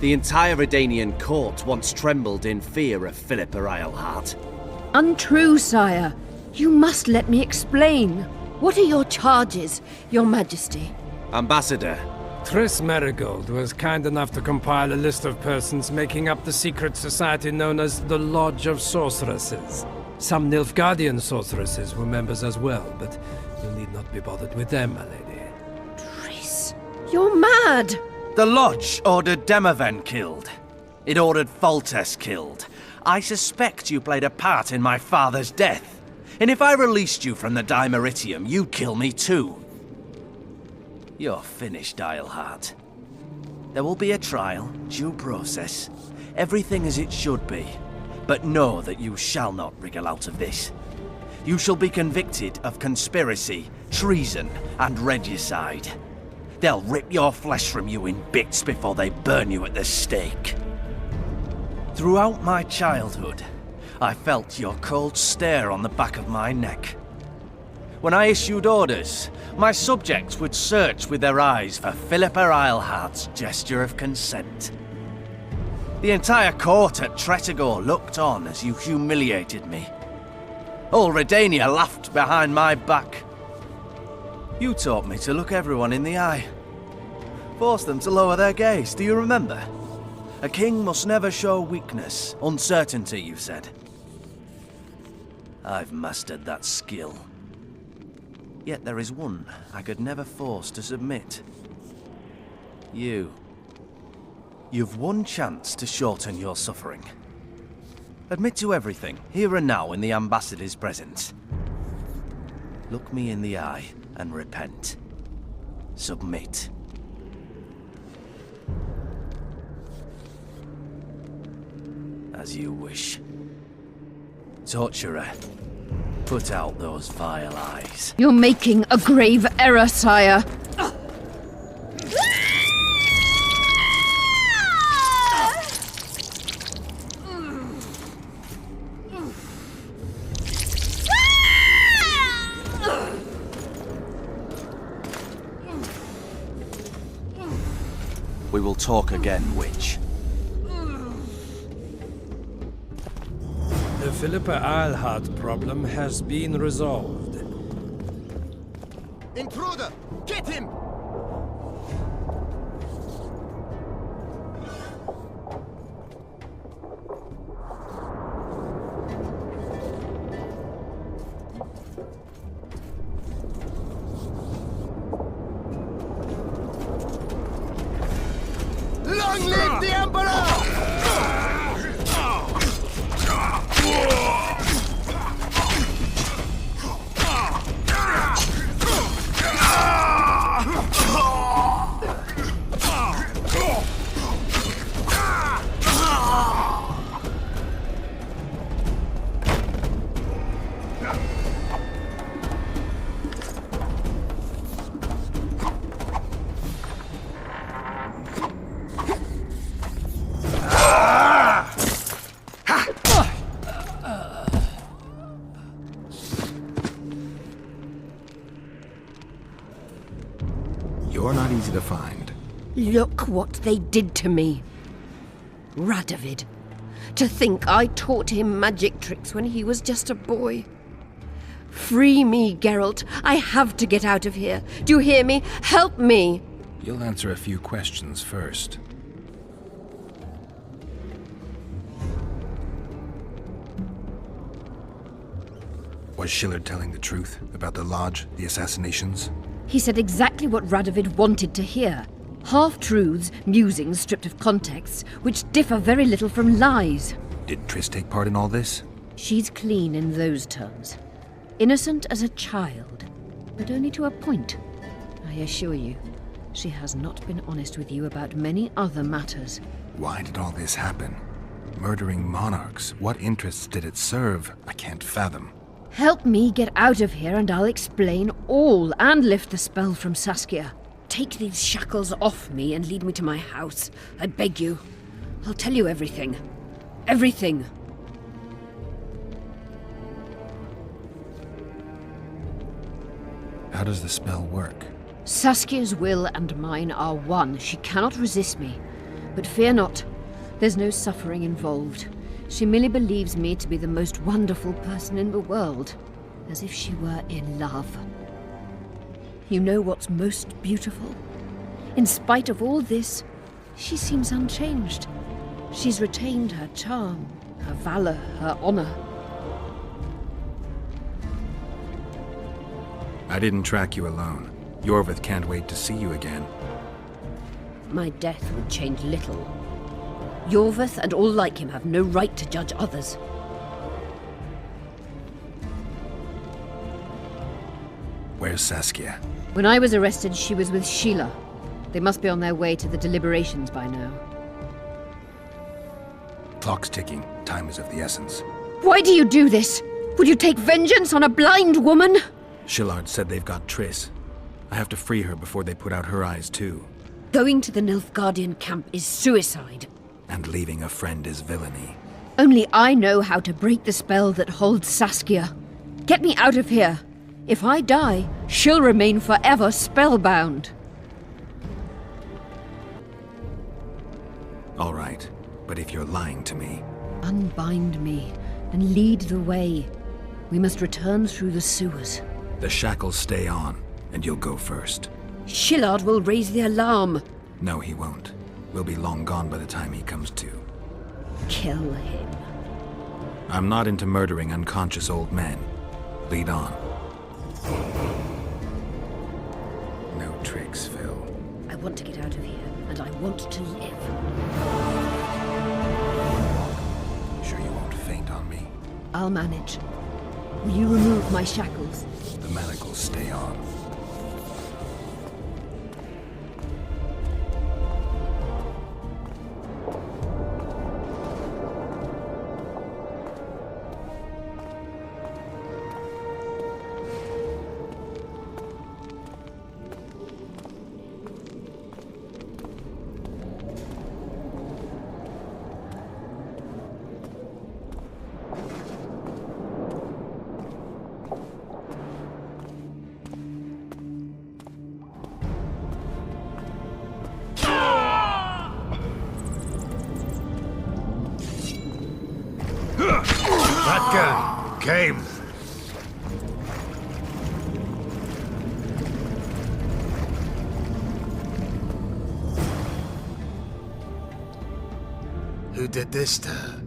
The entire Redanian court once trembled in fear of Philippa Eilhart. Untrue, sire. You must let me explain. What are your charges, Your Majesty? Ambassador. Triss Merigold was kind enough to compile a list of persons making up the secret society known as the Lodge of Sorceresses. Some Nilfgaardian sorceresses were members as well, but you need not be bothered with them, my lady. Triss, you're mad! The Lodge ordered Demoven killed. It ordered Foltest killed. I suspect you played a part in my father's death. And if I released you from the Dimeritium, you'd kill me too. You're finished, Eilhart. There will be a trial, due process, everything as it should be. But know that you shall not wriggle out of this. You shall be convicted of conspiracy, treason, and regicide. They'll rip your flesh from you in bits before they burn you at the stake. Throughout my childhood, I felt your cold stare on the back of my neck. When I issued orders, my subjects would search with their eyes for Philippa Eilhart's gesture of consent. The entire court at Tretogor looked on as you humiliated me. All Redania laughed behind my back. You taught me to look everyone in the eye. Forced them to lower their gaze, do you remember? A king must never show weakness, uncertainty, you said. I've mastered that skill. Yet there is one I could never force to submit. You. You've one chance to shorten your suffering. Admit to everything, here and now in the Ambassador's presence. Look me in the eye and repent. Submit. As you wish. Torturer, put out those vile eyes. You're making a grave error, sire. We will talk again, witch. The Philippa Eilhart problem has been resolved. Intruder! Get him! Long live the Emperor! You're not easy to find. Look what they did to me. Radovid. To think I taught him magic tricks when he was just a boy. Free me, Geralt. I have to get out of here. Do you hear me? Help me! You'll answer a few questions first. Was Schillard telling the truth about the Lodge, the assassinations? He said exactly what Radovid wanted to hear. Half-truths, musings stripped of context, which differ very little from lies. Did Triss take part in all this? She's clean in those terms. Innocent as a child, but only to a point. I assure you, she has not been honest with you about many other matters. Why did all this happen? Murdering monarchs, what interests did it serve? I can't fathom. Help me get out of here and I'll explain all and lift the spell from Saskia. Take these shackles off me and lead me to my house. I beg you. I'll tell you everything. Everything. How does the spell work? Saskia's will and mine are one. She cannot resist me. But fear not. There's no suffering involved. She merely believes me to be the most wonderful person in the world. As if she were in love. You know what's most beautiful? In spite of all this, she seems unchanged. She's retained her charm, her valor, her honor. I didn't track you alone. Iorveth can't wait to see you again. My death would change little. Iorveth and all like him have no right to judge others. Where's Saskia? When I was arrested, she was with Sheila. They must be on their way to the deliberations by now. Clock's ticking. Time is of the essence. Why do you do this? Would you take vengeance on a blind woman? Shillard said they've got Triss. I have to free her before they put out her eyes too. Going to the Nilfgaardian camp is suicide. And leaving a friend is villainy. Only I know how to break the spell that holds Saskia. Get me out of here. If I die, she'll remain forever spellbound. All right, but if you're lying to me... Unbind me and lead the way. We must return through the sewers. The shackles stay on, and you'll go first. Shillard will raise the alarm. No, he won't. We'll be long gone by the time he comes to. Kill him. I'm not into murdering unconscious old men. Lead on. No tricks, Phil. I want to get out of here, and I want to live. Sure you won't faint on me? I'll manage. Will you remove my shackles? The manacles stay on. That gun came. Who did this to her?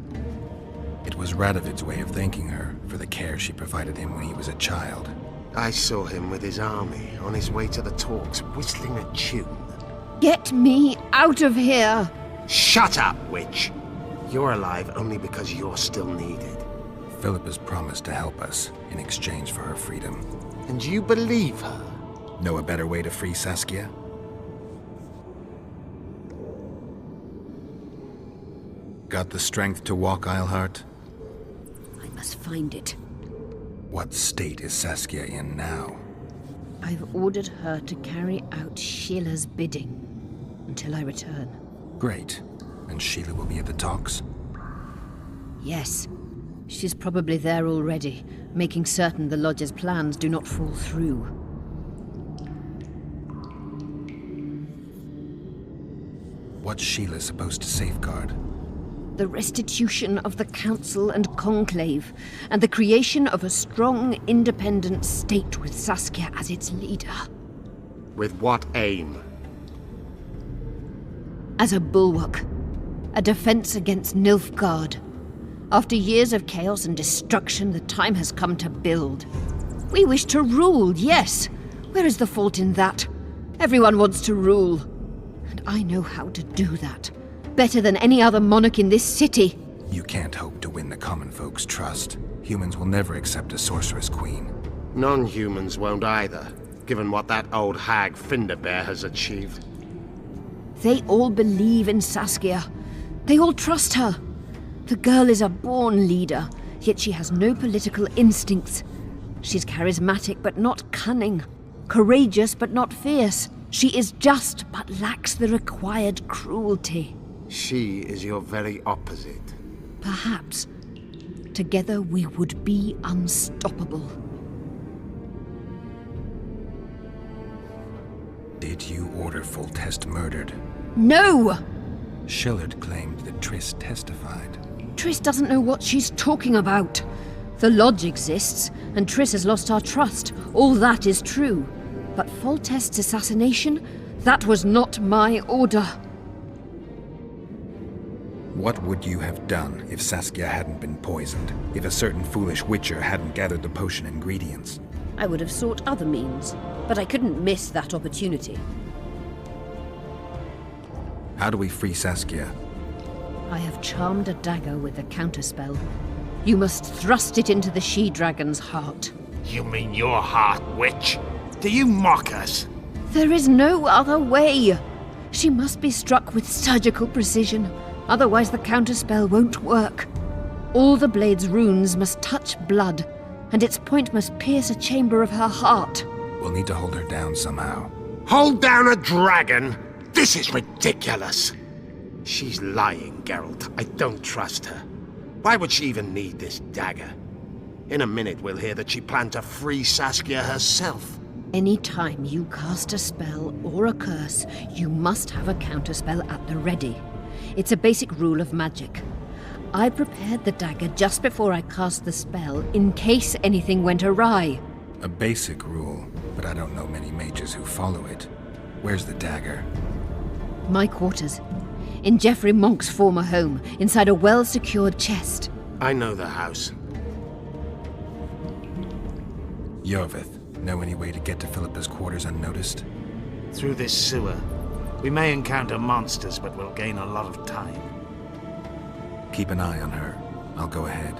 It was Radovid's way of thanking her for the care she provided him when he was a child. I saw him with his army on his way to the talks, whistling a tune. Get me out of here! Shut up, witch! You're alive only because you're still needed. Philippa's promised to help us in exchange for her freedom. And you believe her? Know a better way to free Saskia? Got the strength to walk, Eilhart? I must find it. What state is Saskia in now? I've ordered her to carry out Sheila's bidding until I return. Great. And Sheila will be at the talks? Yes. She's probably there already, making certain the Lodge's plans do not fall through. What's Sheila supposed to safeguard? The restitution of the Council and Conclave, and the creation of a strong, independent state with Saskia as its leader. With what aim? As a bulwark. A defense against Nilfgaard. After years of chaos and destruction, the time has come to build. We wish to rule, yes. Where is the fault in that? Everyone wants to rule. And I know how to do that. Better than any other monarch in this city. You can't hope to win the common folk's trust. Humans will never accept a sorceress queen. Non-humans won't either, given what that old hag Finderbear has achieved. They all believe in Saskia. They all trust her. The girl is a born leader, yet she has no political instincts. She's charismatic but not cunning. Courageous but not fierce. She is just but lacks the required cruelty. She is your very opposite. Perhaps. Together we would be unstoppable. Did you order Foltest murdered? No! Shillard claimed that Triss testified. Triss doesn't know what she's talking about. The Lodge exists, and Triss has lost our trust. All that is true. But Foltest's assassination? That was not my order. What would you have done if Saskia hadn't been poisoned? If a certain foolish witcher hadn't gathered the potion ingredients? I would have sought other means, but I couldn't miss that opportunity. How do we free Saskia? I have charmed a dagger with a counterspell. You must thrust it into the she-dragon's heart. You mean your heart, witch? Do you mock us? There is no other way. She must be struck with surgical precision. Otherwise the counterspell won't work. All the blade's runes must touch blood, and its point must pierce a chamber of her heart. We'll need to hold her down somehow. Hold down a dragon? This is ridiculous. She's lying, Geralt. I don't trust her. Why would she even need this dagger? In a minute we'll hear that she planned to free Saskia herself. Any time you cast a spell or a curse, you must have a counterspell at the ready. It's a basic rule of magic. I prepared the dagger just before I cast the spell, in case anything went awry. A basic rule, but I don't know many mages who follow it. Where's the dagger? My quarters. In Geoffrey Monk's former home, inside a well-secured chest. I know the house. Iorveth, know any way to get to Philippa's quarters unnoticed? Through this sewer. We may encounter monsters, but we'll gain a lot of time. Keep an eye on her. I'll go ahead.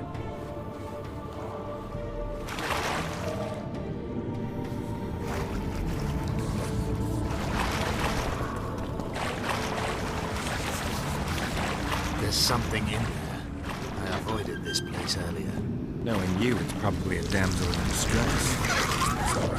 There's something in there. I avoided this place earlier. Knowing you, it's probably a damsel in distress. That's all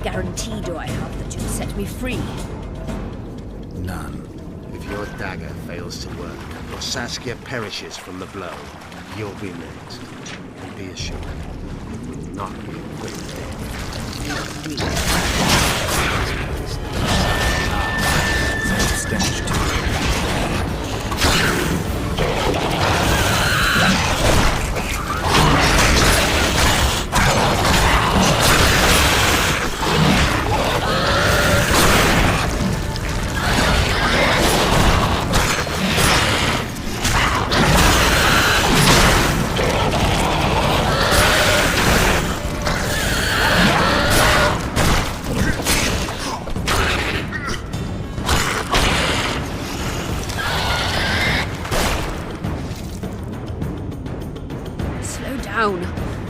Guarantee do I have that you'll set me free? None. If your dagger fails to work, or Saskia perishes from the blow, you'll be next. And be assured, it will not be a quick Stench too.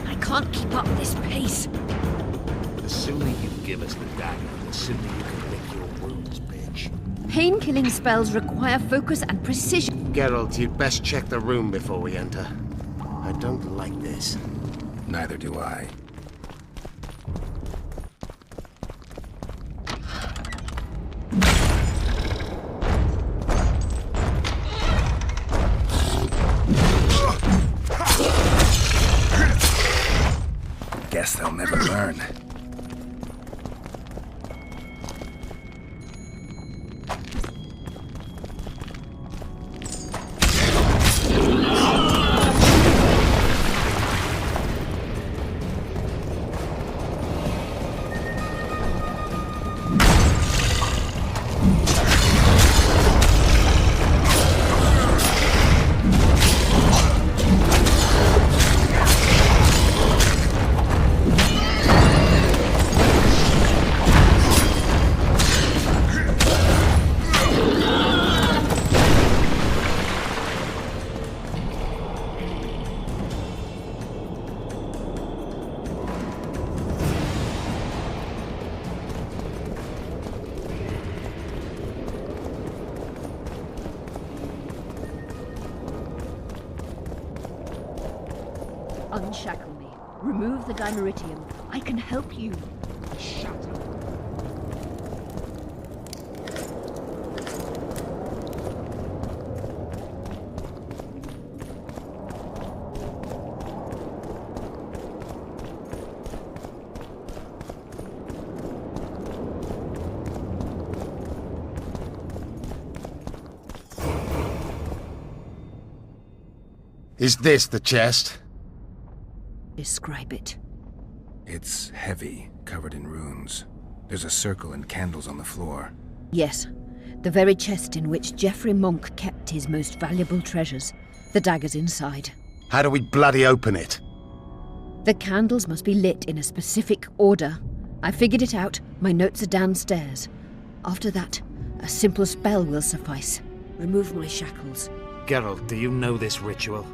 I can't keep up this pace. The sooner you give us the dagger, the sooner you can lick your wounds, bitch. Pain-killing spells require focus and precision. Geralt, you'd best check the room before we enter. I don't like this. Neither do I. Guess they'll never learn. Unshackle me. Remove the dimeritium. I can help you. Shut up. Is this the chest? Describe it. It's heavy, covered in runes. There's a circle and candles on the floor. Yes, the very chest in which Geoffrey Monk kept his most valuable treasures. The daggers inside. How do we bloody open it? The candles must be lit in a specific order. I figured it out. My notes are downstairs. After that, a simple spell will suffice. Remove my shackles. Geralt, do you know this ritual?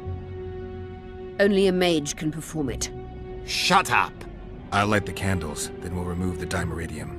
Only a mage can perform it. Shut up! I'll light the candles, then we'll remove the dimeritium.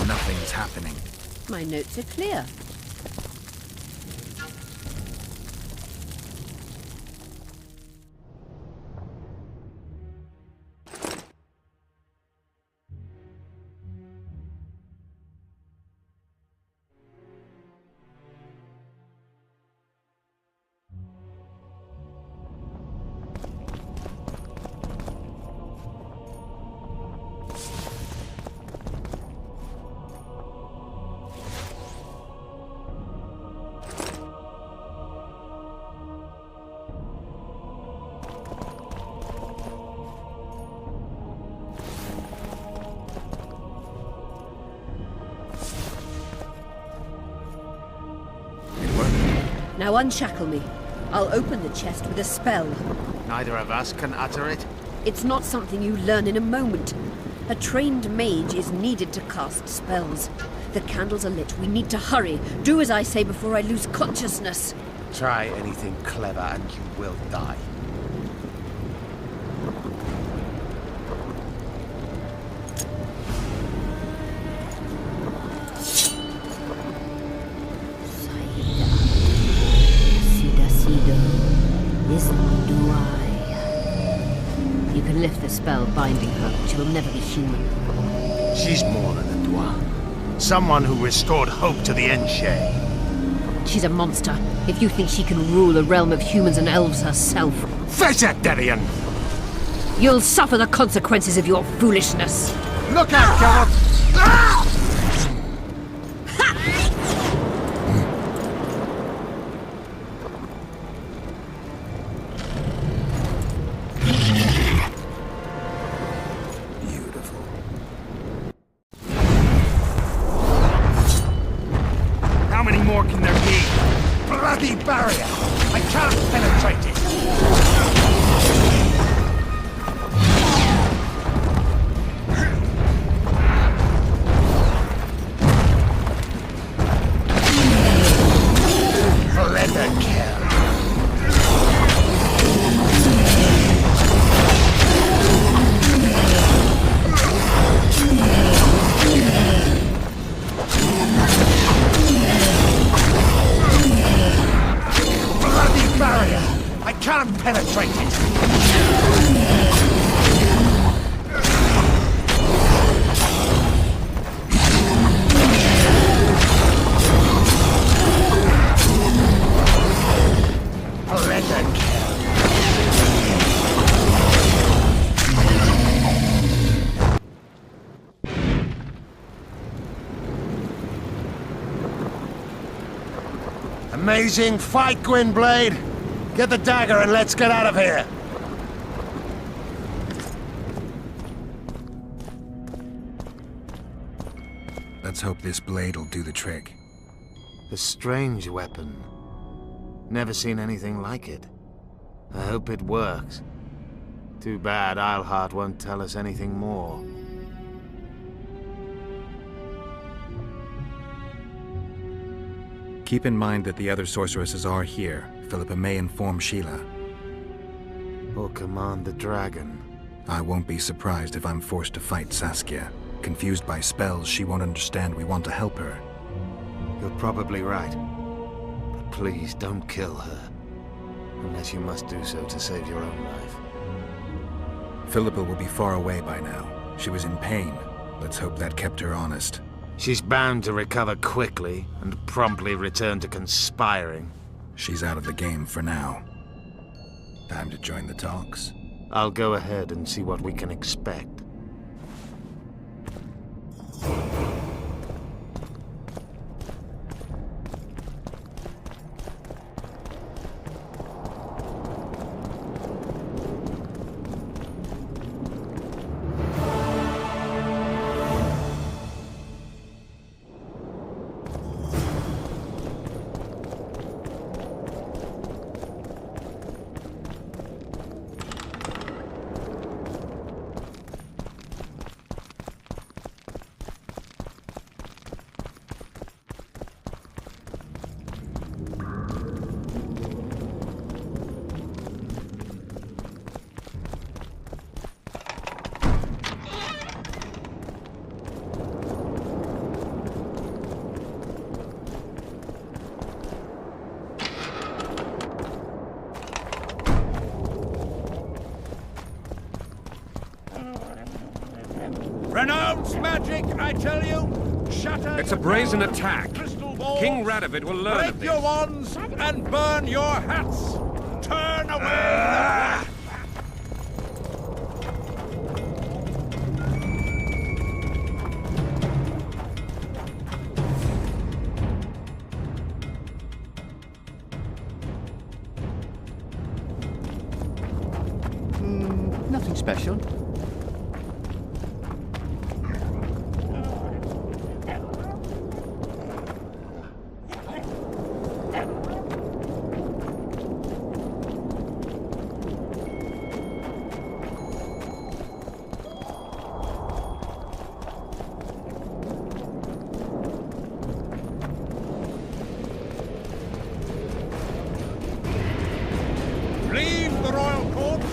Nothing's happening. My notes are clear. Now unshackle me. I'll open the chest with a spell. Neither of us can utter it. It's not something you learn in a moment. A trained mage is needed to cast spells. The candles are lit. We need to hurry. Do as I say before I lose consciousness. Try anything clever and you will die. You can lift the spell binding her, but she will never be human. She's more than a Dwa. Someone who restored hope to the Enshe. She's a monster. If you think she can rule a realm of humans and elves herself... Face it, Darian! You'll suffer the consequences of your foolishness. Look out, Geralt! Amazing fight, Gwynblade! Get the dagger and let's get out of here! Let's hope this blade will do the trick. A strange weapon. Never seen anything like it. I hope it works. Too bad Eilhart won't tell us anything more. Keep in mind that the other sorceresses are here. Philippa may inform Sheila. Or command the dragon. I won't be surprised if I'm forced to fight Saskia. Confused by spells, she won't understand we want to help her. You're probably right. But please don't kill her. Unless you must do so to save your own life. Philippa will be far away by now. She was in pain. Let's hope that kept her honest. She's bound to recover quickly and promptly return to conspiring. She's out of the game for now. Time to join the talks. I'll go ahead and see what we can expect. Renounce magic, I tell you! Shatter... It's a brazen attack. Balls, King Radovid will learn break of this. your wands and burn your hats! Turn away Nothing special. Leave the royal courts!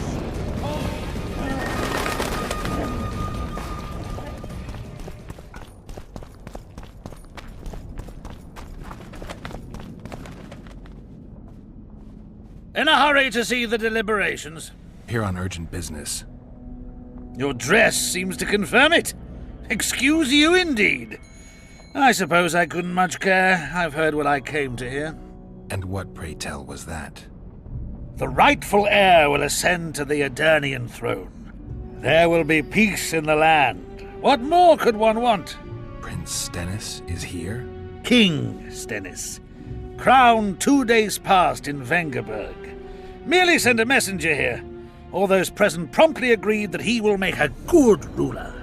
In a hurry to see the deliberations? Here on urgent business. Your dress seems to confirm it. Excuse you indeed. I suppose I couldn't much care. I've heard what I came to hear. And what, pray tell, was that? The rightful heir will ascend to the Edirnian throne. There will be peace in the land. What more could one want? Prince Stennis is here? King Stennis. Crowned 2 days past in Vengerberg. Merely send a messenger here. All those present promptly agreed that he will make a good ruler.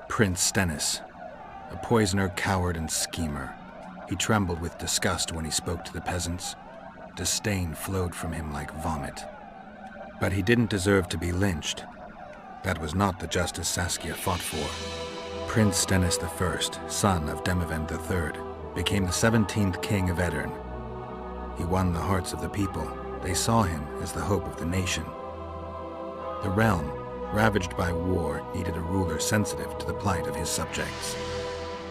Prince Stennis. A poisoner, coward, and schemer. He trembled with disgust when he spoke to the peasants. Disdain flowed from him like vomit. But he didn't deserve to be lynched. That was not the justice Saskia fought for. Prince Stennis I, son of Demavend III, became the 17th king of Edirn. He won the hearts of the people. They saw him as the hope of the nation. The realm, ravaged by war, needed a ruler sensitive to the plight of his subjects.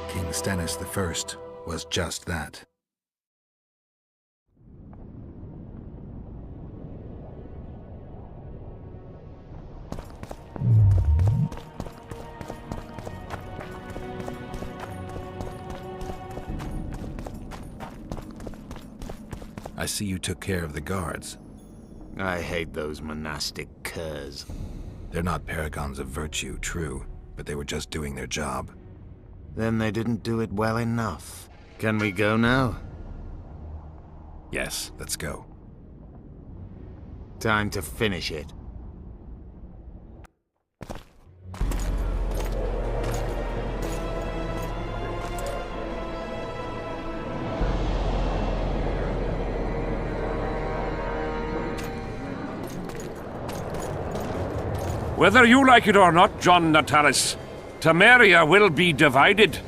King Stennis I was just that. I see you took care of the guards. I hate those monastic curs. They're not paragons of virtue, true, but they were just doing their job. Then they didn't do it well enough. Can we go now? Yes, let's go. Time to finish it. Whether you like it or not, John Natalis, Temeria will be divided.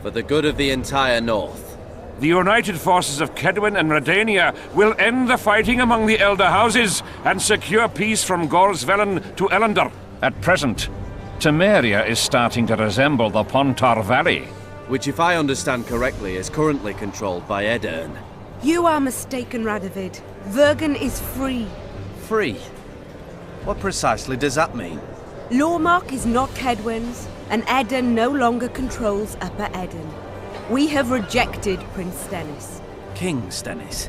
For the good of the entire North. The united forces of Kedwin and Redania will end the fighting among the Elder Houses and secure peace from Gorsvelen to Ellender. At present, Temeria is starting to resemble the Pontar Valley. Which, if I understand correctly, is currently controlled by Edern. You are mistaken, Radovid. Vergen is free. Free? What precisely does that mean? Lormark is not Kedwin's, and Edern no longer controls Upper Edern. We have rejected Prince Stennis. King Stennis?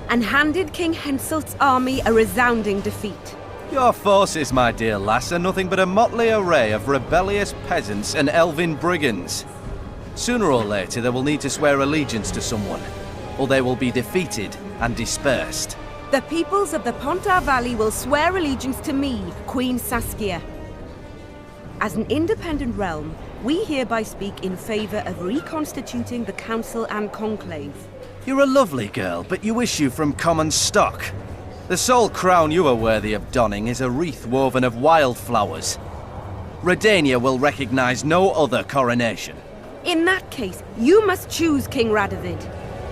And handed King Henselt's army a resounding defeat. Your forces, my dear lass, are nothing but a motley array of rebellious peasants and elven brigands. Sooner or later they will need to swear allegiance to someone, or they will be defeated and dispersed. The peoples of the Pontar Valley will swear allegiance to me, Queen Saskia. As an independent realm, we hereby speak in favor of reconstituting the Council and Conclave. You're a lovely girl, but you issue from common stock. The sole crown you are worthy of donning is a wreath woven of wildflowers. Redania will recognize no other coronation. In that case, you must choose, King Radovid.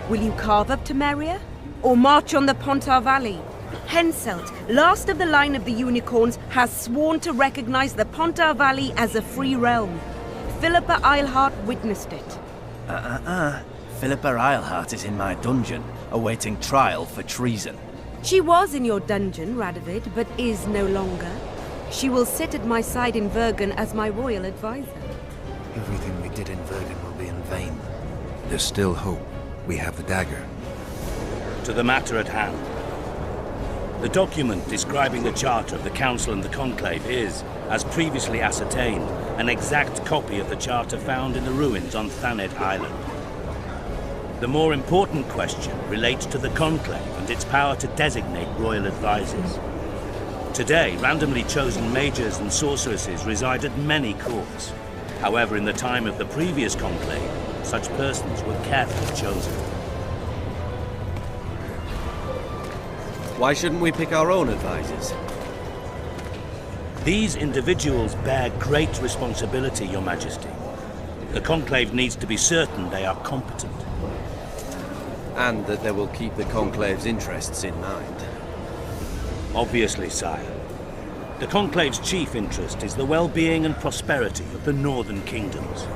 Will you carve up Temeria, or march on the Pontar Valley? Henselt, last of the line of the Unicorns, has sworn to recognize the Pontar Valley as a free realm. Philippa Eilhart witnessed it. Philippa Eilhart is in my dungeon, awaiting trial for treason. She was in your dungeon, Radovid, but is no longer. She will sit at my side in Vergen as my royal advisor. Everything we did in Vergen will be in vain. There's still hope. We have the dagger. To the matter at hand. The document describing the charter of the Council and the Conclave is, as previously ascertained, an exact copy of the charter found in the ruins on Thanet Island. The more important question relates to the Conclave and its power to designate royal advisors. Today, randomly chosen mages and sorceresses reside at many courts. However, in the time of the previous Conclave, such persons were carefully chosen. Why shouldn't we pick our own advisors? These individuals bear great responsibility, Your Majesty. The Conclave needs to be certain they are competent. And that they will keep the Conclave's interests in mind. Obviously, sire. The Conclave's chief interest is the well-being and prosperity of the Northern Kingdoms.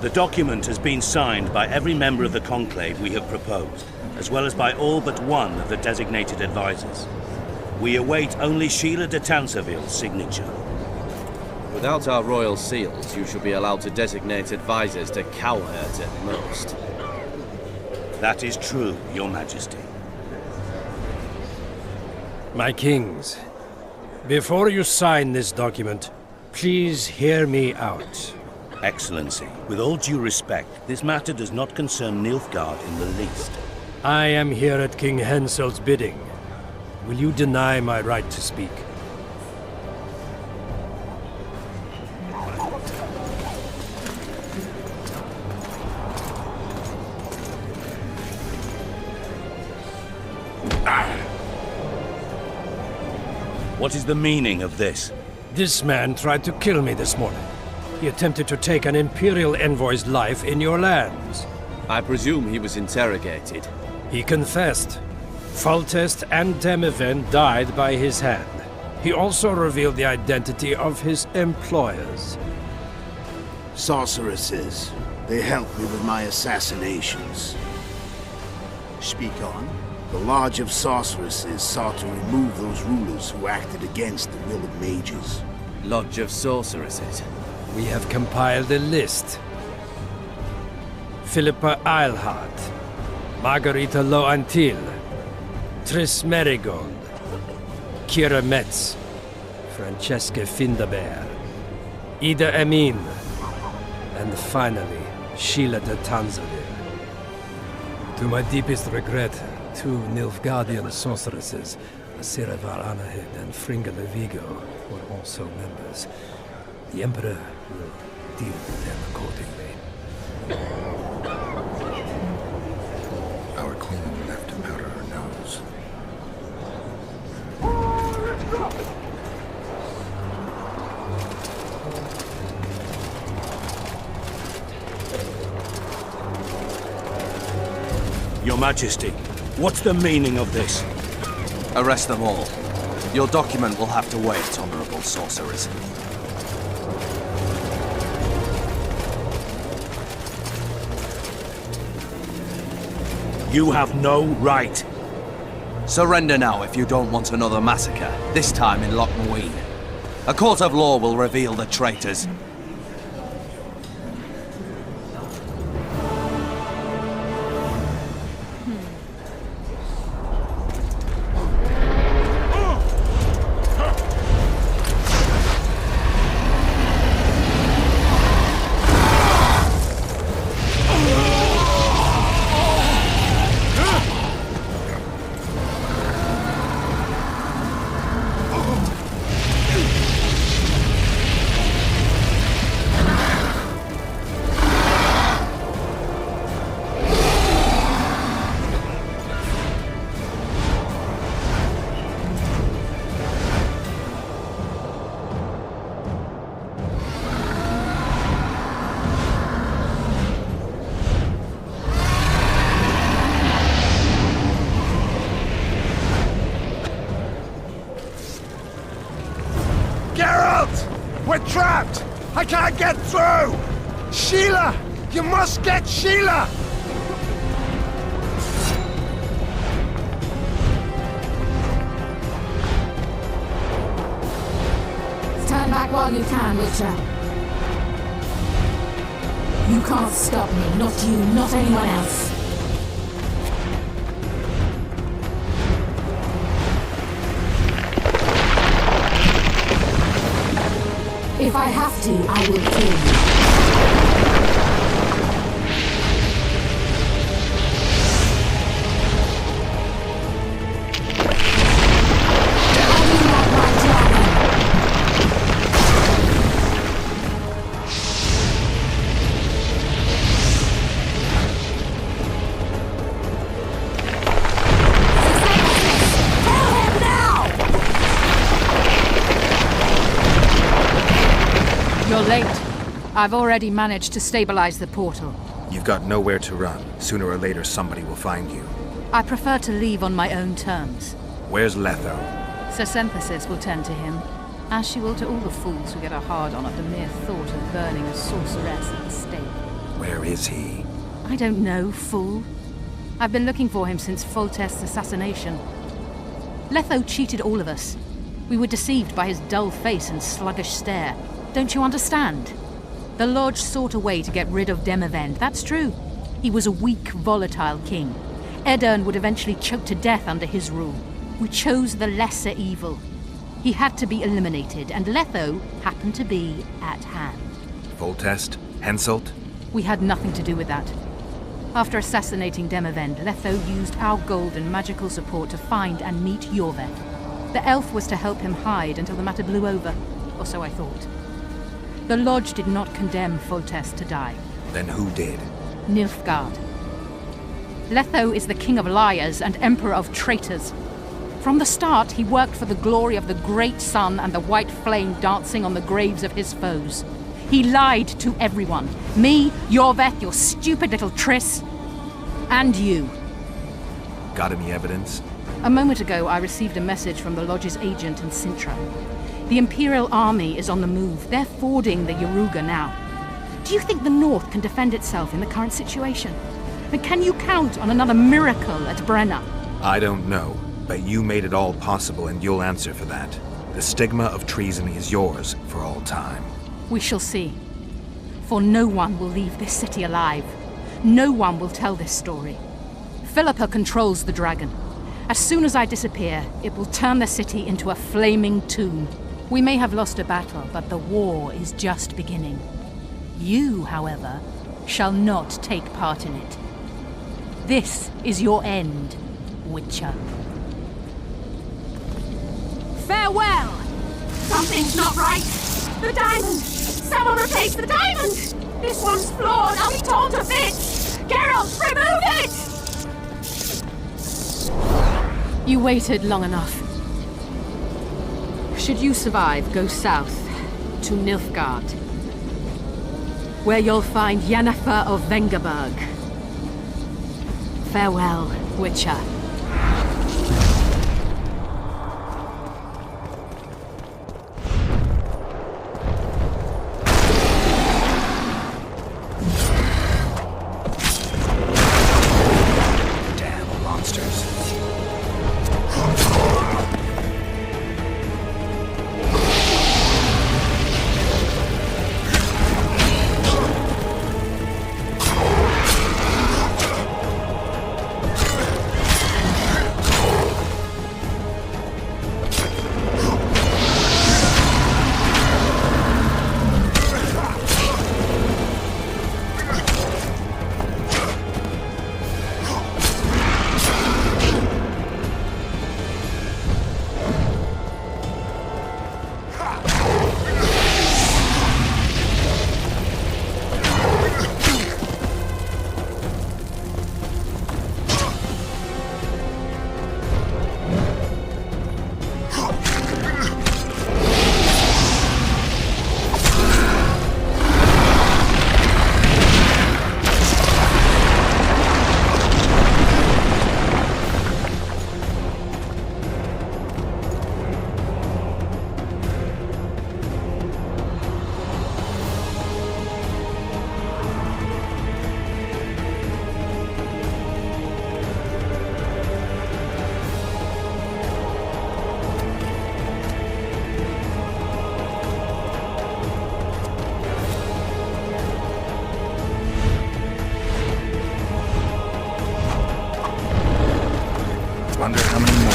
The document has been signed by every member of the Conclave we have proposed, as well as by all but one of the designated advisors. We await only Sheila de Tanseville's signature. Without our royal seals, you should be allowed to designate advisors to Cowherd at most. That is true, Your Majesty. My kings, before you sign this document, please hear me out. Excellency, with all due respect, this matter does not concern Nilfgaard in the least. I am here at King Henselt's bidding. Will you deny my right to speak? What is the meaning of this? This man tried to kill me this morning. He attempted to take an Imperial envoy's life in your lands. I presume he was interrogated. He confessed. Foltest and Demeven died by his hand. He also revealed the identity of his employers. Sorceresses. They helped me with my assassinations. Speak on. The Lodge of Sorceresses sought to remove those rulers who acted against the will of mages. Lodge of Sorceresses? We have compiled a list. Philippa Eilhart, Margarita Loantil, Triss Merigold, Kira Metz, Francesca Findaber, Ida Emin, and finally, Sheila de Tanzavir. To my deepest regret, 2 Nilfgaardian sorceresses, Asiravar Anahid and Fringa Levigo, were also members. The Emperor will deal with them accordingly. Our queen left to powder her nose. Your Majesty, what's the meaning of this? Arrest them all. Your document will have to wait, honorable sorcerers. You have no right. Surrender now if you don't want another massacre, this time in Loch Muine. A court of law will reveal the traitors. Geralt! We're trapped! I can't get through! Sheila! You must get Sheila! Stand back while you can, Witcher. You can't stop me, not you, not anyone else. If I have to, I will kill you. You're late. I've already managed to stabilize the portal. You've got nowhere to run. Sooner or later, somebody will find you. I prefer to leave on my own terms. Where's Letho? Sorceresses will tend to him, as she will to all the fools who get a hard-on at the mere thought of burning a sorceress at the stake. Where is he? I don't know, fool. I've been looking for him since Foltest's assassination. Letho cheated all of us. We were deceived by his dull face and sluggish stare. Don't you understand? The Lodge sought a way to get rid of Demavend, that's true. He was a weak, volatile king. Edirn would eventually choke to death under his rule. We chose the lesser evil. He had to be eliminated, and Letho happened to be at hand. Foltest? Henselt? We had nothing to do with that. After assassinating Demavend, Letho used our gold and magical support to find and meet Iorveth. The elf was to help him hide until the matter blew over, or so I thought. The Lodge did not condemn Foltest to die. Then who did? Nilfgaard. Letho is the king of liars and emperor of traitors. From the start, he worked for the glory of the great sun and the white flame dancing on the graves of his foes. He lied to everyone. Me, Iorveth, your stupid little Triss, and you. Got any evidence? A moment ago, I received a message from the Lodge's agent in Sintra. The Imperial Army is on the move. They're fording the Yaruga now. Do you think the North can defend itself in the current situation? And can you count on another miracle at Brenna? I don't know, but you made it all possible and you'll answer for that. The stigma of treason is yours for all time. We shall see. For no one will leave this city alive. No one will tell this story. Philippa controls the dragon. As soon as I disappear, it will turn the city into a flaming tomb. We may have lost a battle, but the war is just beginning. You, however, shall not take part in it. This is your end, Witcher. Farewell! Something's not right! The diamond! Someone replace the diamond! This one's flawed! I'll be torn to bits! Geralt, remove it! You waited long enough. Should you survive, go south to Nilfgaard, where you'll find Yennefer of Vengerberg. Farewell, Witcher. Wonder how many more.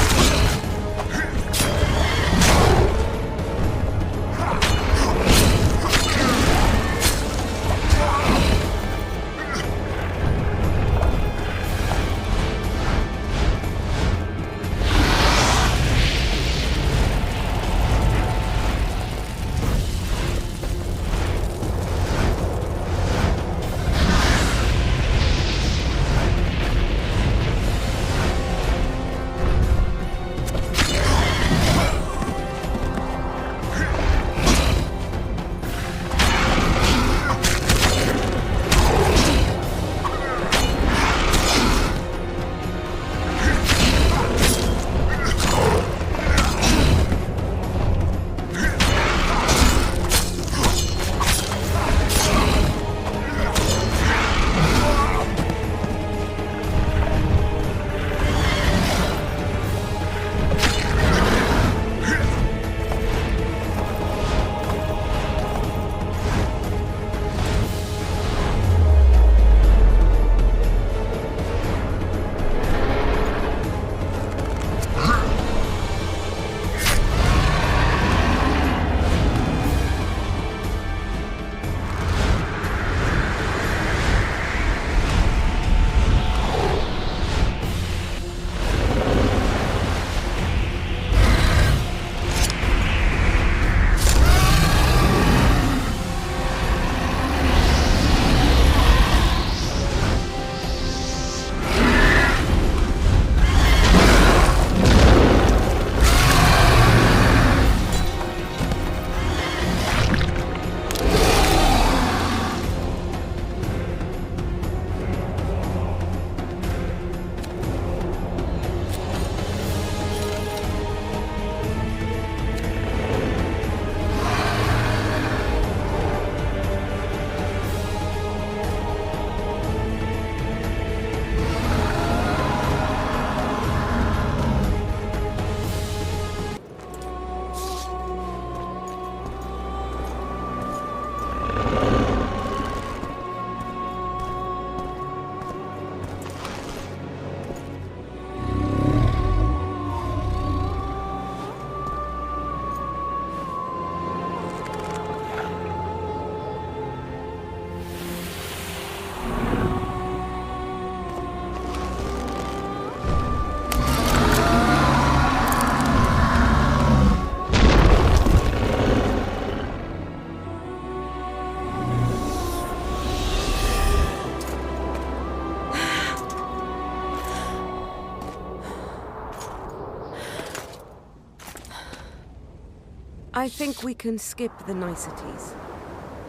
I think we can skip the niceties.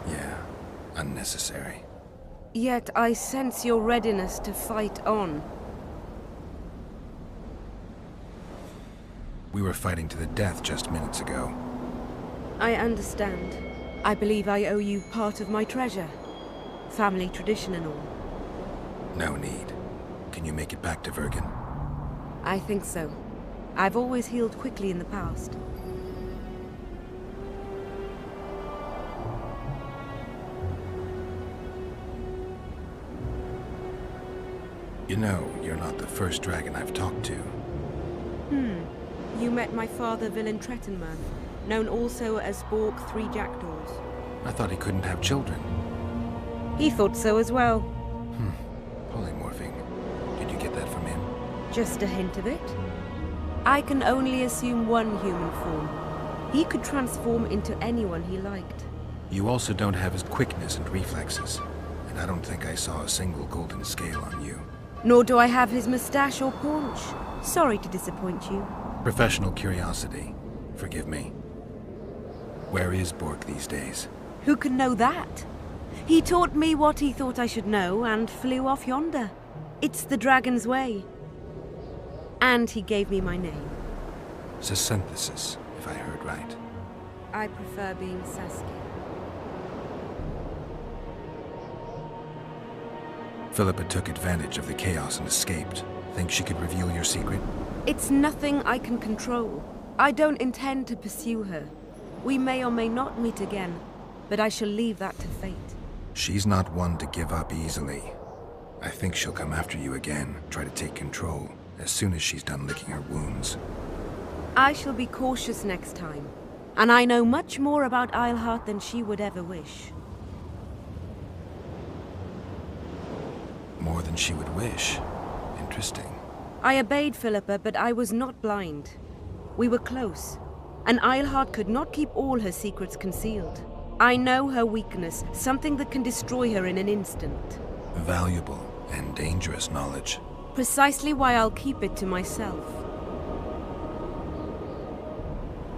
Yeah, unnecessary. Yet I sense your readiness to fight on. We were fighting to the death just minutes ago. I understand. I believe I owe you part of my treasure. Family tradition and all. No need. Can you make it back to Vergen? I think so. I've always healed quickly in the past. You know, you're not the first dragon I've talked to. You met my father, Villain Trettenmer, known also as Borg Three Jackdaws. I thought he couldn't have children. He thought so as well. Polymorphing. Did you get that from him? Just a hint of it. I can only assume one human form. He could transform into anyone he liked. You also don't have his quickness and reflexes, and I don't think I saw a single golden scale on you. Nor do I have his mustache or paunch. Sorry to disappoint you. Professional curiosity. Forgive me. Where is Borg these days? Who can know that? He taught me what he thought I should know and flew off yonder. It's the dragon's way. And he gave me my name. Synthesis, if I heard right. I prefer being Saskia. Philippa took advantage of the chaos and escaped. Think she could reveal your secret? It's nothing I can control. I don't intend to pursue her. We may or may not meet again, but I shall leave that to fate. She's not one to give up easily. I think she'll come after you again, try to take control, as soon as she's done licking her wounds. I shall be cautious next time, and I know much more about Iorveth than she would ever wish. More than she would wish. Interesting. I obeyed Philippa, but I was not blind. We were close, and Iorveth could not keep all her secrets concealed. I know her weakness, something that can destroy her in an instant. Valuable and dangerous knowledge. Precisely why I'll keep it to myself.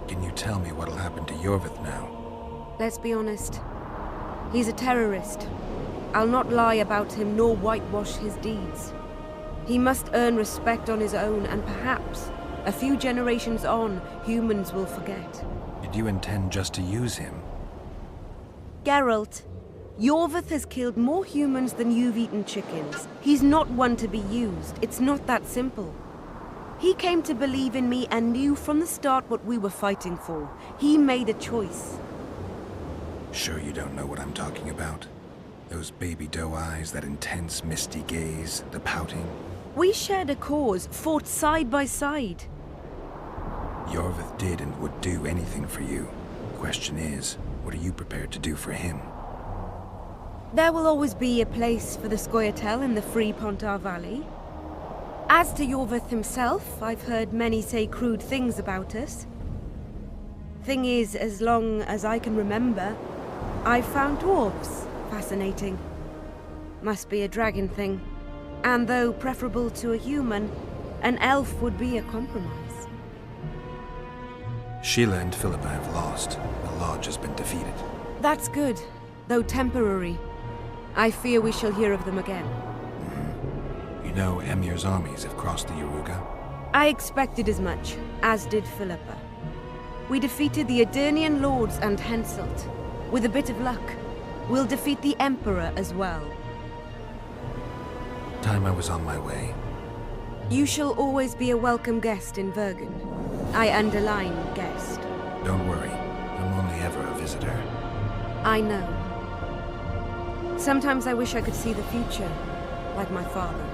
Can you tell me what'll happen to Iorveth now? Let's be honest. He's a terrorist. I'll not lie about him nor whitewash his deeds. He must earn respect on his own, and perhaps, a few generations on, humans will forget. Did you intend just to use him? Geralt, Iorveth has killed more humans than you've eaten chickens. He's not one to be used. It's not that simple. He came to believe in me and knew from the start what we were fighting for. He made a choice. Sure you don't know what I'm talking about? Those baby doe eyes, that intense, misty gaze, the pouting. We shared a cause, fought side by side. Iorveth did and would do anything for you. Question is, what are you prepared to do for him? There will always be a place for the Scoia'tael in the free Pontar Valley. As to Iorveth himself, I've heard many say crude things about us. Thing is, as long as I can remember, I've found dwarves fascinating. Must be a dragon thing. And though preferable to a human, an elf would be a compromise. Sheila and Philippa have lost. The Lodge has been defeated. That's good, though temporary. I fear we shall hear of them again. You know Emir's armies have crossed the Yaruga? I expected as much, as did Philippa. We defeated the Edirnian lords and Henselt. With a bit of luck, we'll defeat the Emperor as well. Time I was on my way. You shall always be a welcome guest in Vergen. I underline guest. Don't worry, I'm only ever a visitor. I know. Sometimes I wish I could see the future, like my father.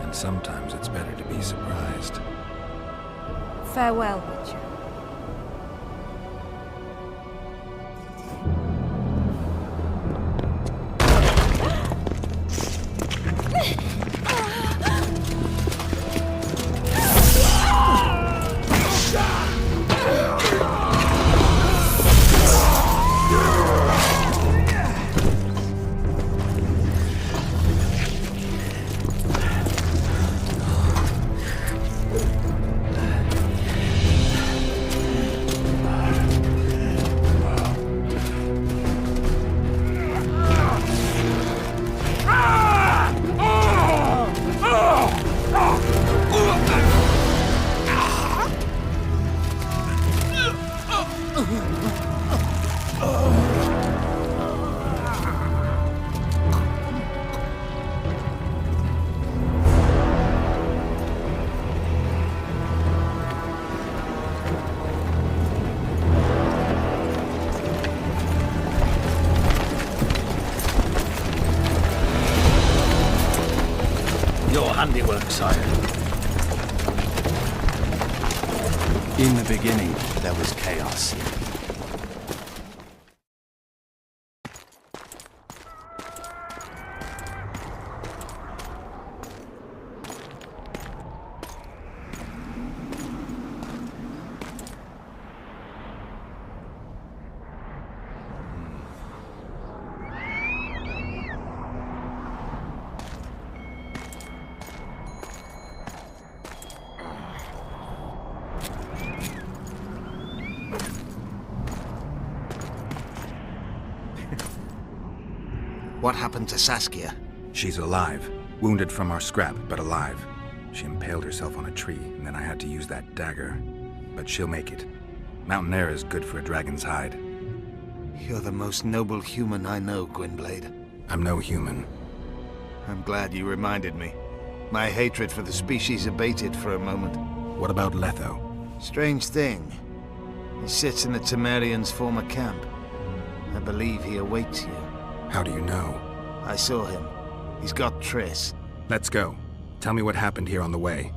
And sometimes it's better to be surprised. Farewell, Witcher. sire. In the beginning, there was chaos. What happened to Saskia? She's alive. Wounded from our scrap, but alive. She impaled herself on a tree, and then I had to use that dagger. But she'll make it. Mountain air is good for a dragon's hide. You're the most noble human I know, Gwynblade. I'm no human. I'm glad you reminded me. My hatred for the species abated for a moment. What about Letho? Strange thing. He sits in the Temerians' former camp. I believe he awaits you. How do you know? I saw him. He's got Triss. Let's go. Tell me what happened here on the way.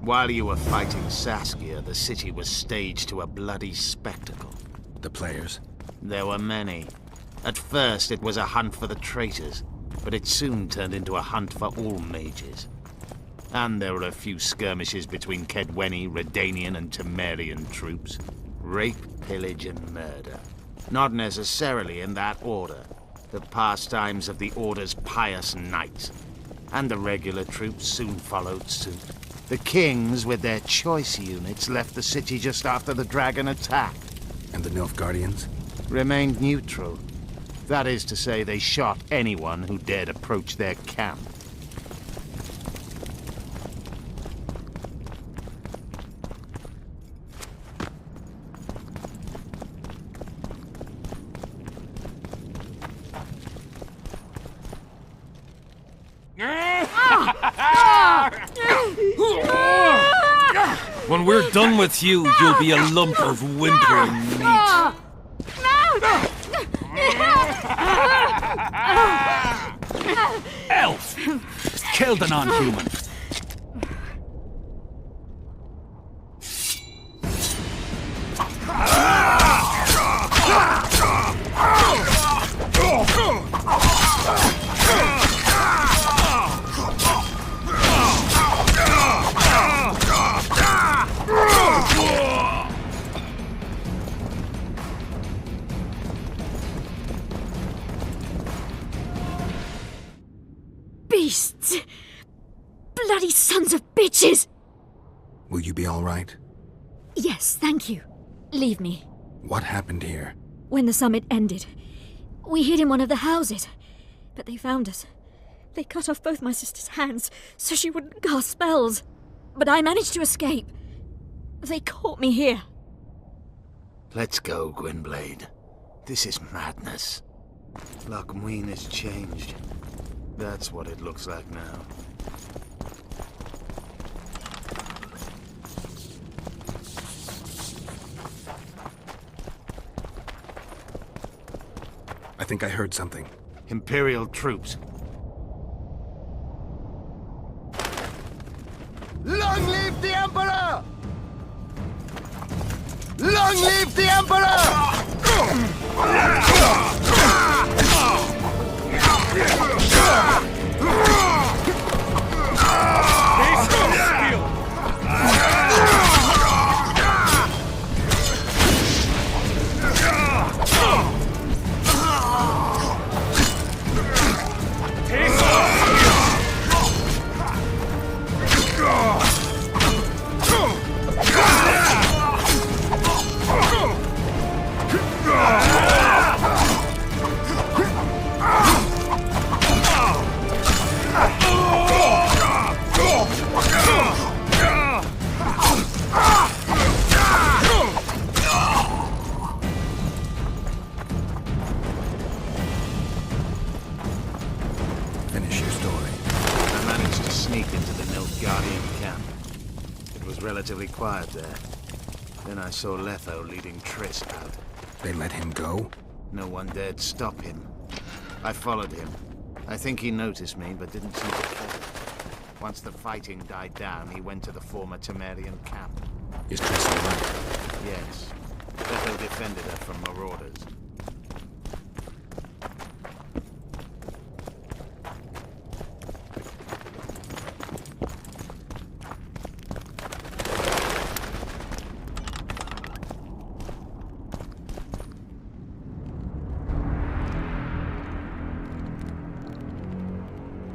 While you were fighting Saskia, the city was staged to a bloody spectacle. The players? There were many. At first, it was a hunt for the traitors, but it soon turned into a hunt for all mages. And there were a few skirmishes between Kedweni, Redanian, and Temerian troops. Rape, pillage, and murder. Not necessarily in that order. The pastimes of the Order's pious knights. And the regular troops soon followed suit. The kings, with their choice units, left the city just after the dragon attack. And the Nilfgaardians? Remained neutral. That is to say, they shot anyone who dared approach their camp. When we're done with you, you'll be a lump of whimpering meat. Elf! Killed a non-human. Beasts! Bloody sons of bitches! Will you be all right? Yes, thank you. Leave me. What happened here? When the summit ended, we hid in one of the houses, but they found us. They cut off both my sister's hands so she wouldn't cast spells. But I managed to escape. They caught me here. Let's go, Gwynblade. This is madness. Loch Muin has changed. That's what it looks like now. I think I heard something. Imperial troops. Long live the Emperor! Long live the Emperor! Finish your story. I managed to sneak into the Nilfgaardian camp. It was relatively quiet there. Then I saw Letho leading Triss out. They let him go? No one dared stop him. I followed him. I think he noticed me, but didn't seem to care. Once the fighting died down, he went to the former Temerian camp. Is Triss all right? Yes. Letho defended her from marauders.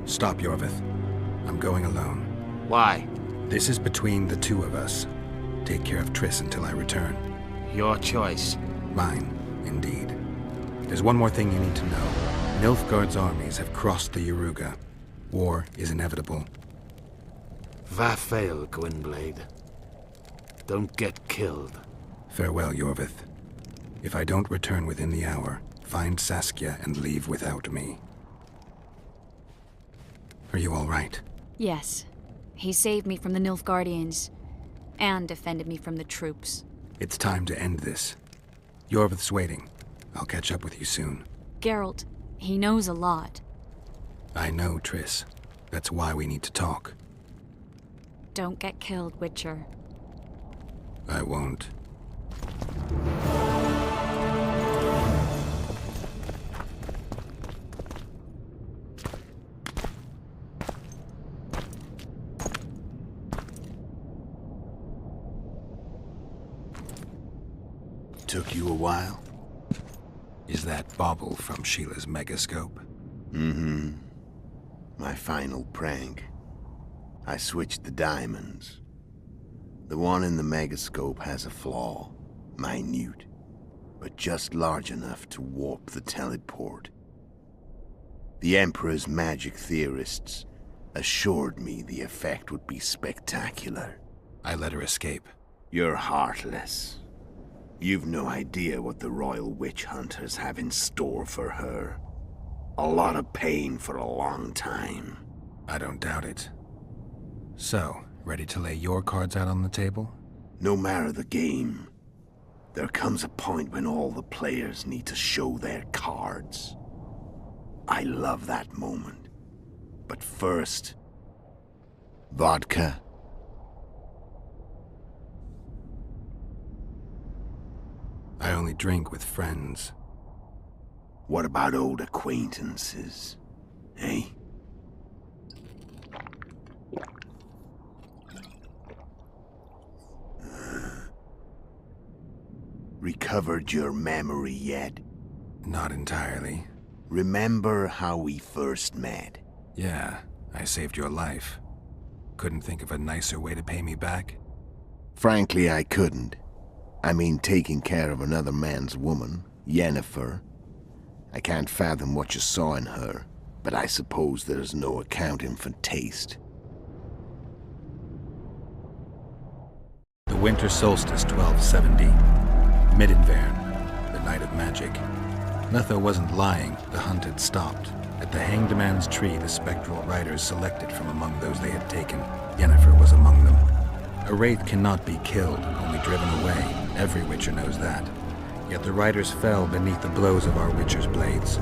Stop, Iorveth. I'm going alone. Why? This is between the two of us. Take care of Triss until I return. Your choice. Mine, indeed. There's one more thing you need to know. Nilfgaard's armies have crossed the Yaruga. War is inevitable. Vafail, Gwynblade. Don't get killed. Farewell, Iorveth. If I don't return within the hour, find Saskia and leave without me. Are you all right? Yes. He saved me from the Nilfgaardians, and defended me from the troops. It's time to end this. Iorveth's waiting. I'll catch up with you soon. Geralt, he knows a lot. I know, Triss. That's why we need to talk. Don't get killed, Witcher. I won't. Took you a while? Is that bauble from Sheila's megascope? Mm-hmm. My final prank. I switched the diamonds. The one in the megascope has a flaw. Minute. But just large enough to warp the teleport. The Emperor's magic theorists assured me the effect would be spectacular. I let her escape. You're heartless. You've no idea what the Royal Witch Hunters have in store for her. A lot of pain for a long time. I don't doubt it. So, ready to lay your cards out on the table? No matter the game, there comes a point when all the players need to show their cards. I love that moment. But first... vodka. I only drink with friends. What about old acquaintances? Eh? Recovered your memory yet? Not entirely. Remember how we first met? Yeah, I saved your life. Couldn't think of a nicer way to pay me back? Frankly, I couldn't. I mean, taking care of another man's woman, Yennefer. I can't fathom what you saw in her, but I suppose there's no accounting for taste. The winter solstice 1270. Midinvern, the night of magic. Letho wasn't lying, the hunt had stopped. At the Hanged Man's Tree, the spectral riders selected from among those they had taken. Yennefer was among them. A wraith cannot be killed, only driven away. Every Witcher knows that. Yet the riders fell beneath the blows of our Witcher's blades.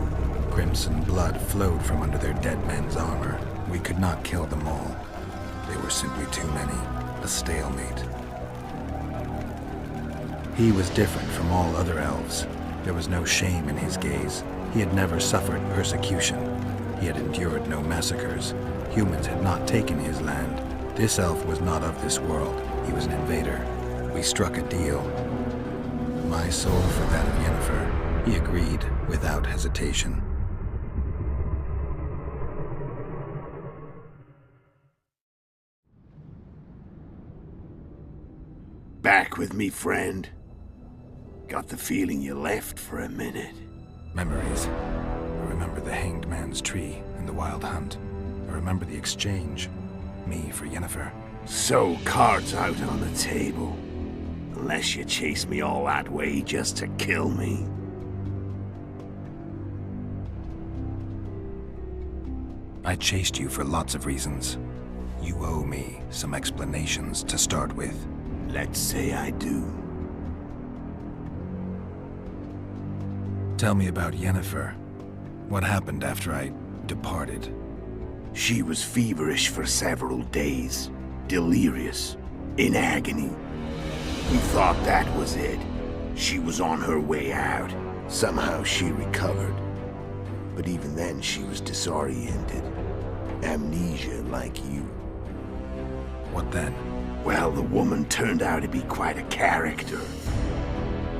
Crimson blood flowed from under their dead men's armor. We could not kill them all. They were simply too many. A stalemate. He was different from all other elves. There was no shame in his gaze. He had never suffered persecution. He had endured no massacres. Humans had not taken his land. This elf was not of this world. He was an invader. We struck a deal. My soul for that of Yennefer. He agreed without hesitation. Back with me, friend. Got the feeling you left for a minute. Memories. I remember the Hanged Man's Tree and the Wild Hunt. I remember the exchange. Me for Yennefer. So, cards out on the table. Unless you chase me all that way just to kill me. I chased you for lots of reasons. You owe me some explanations to start with. Let's say I do. Tell me about Yennefer. What happened after I departed? She was feverish for several days, delirious, in agony. We thought that was it. She was on her way out. Somehow she recovered. But even then she was disoriented. Amnesia like you. What then? Well, the woman turned out to be quite a character.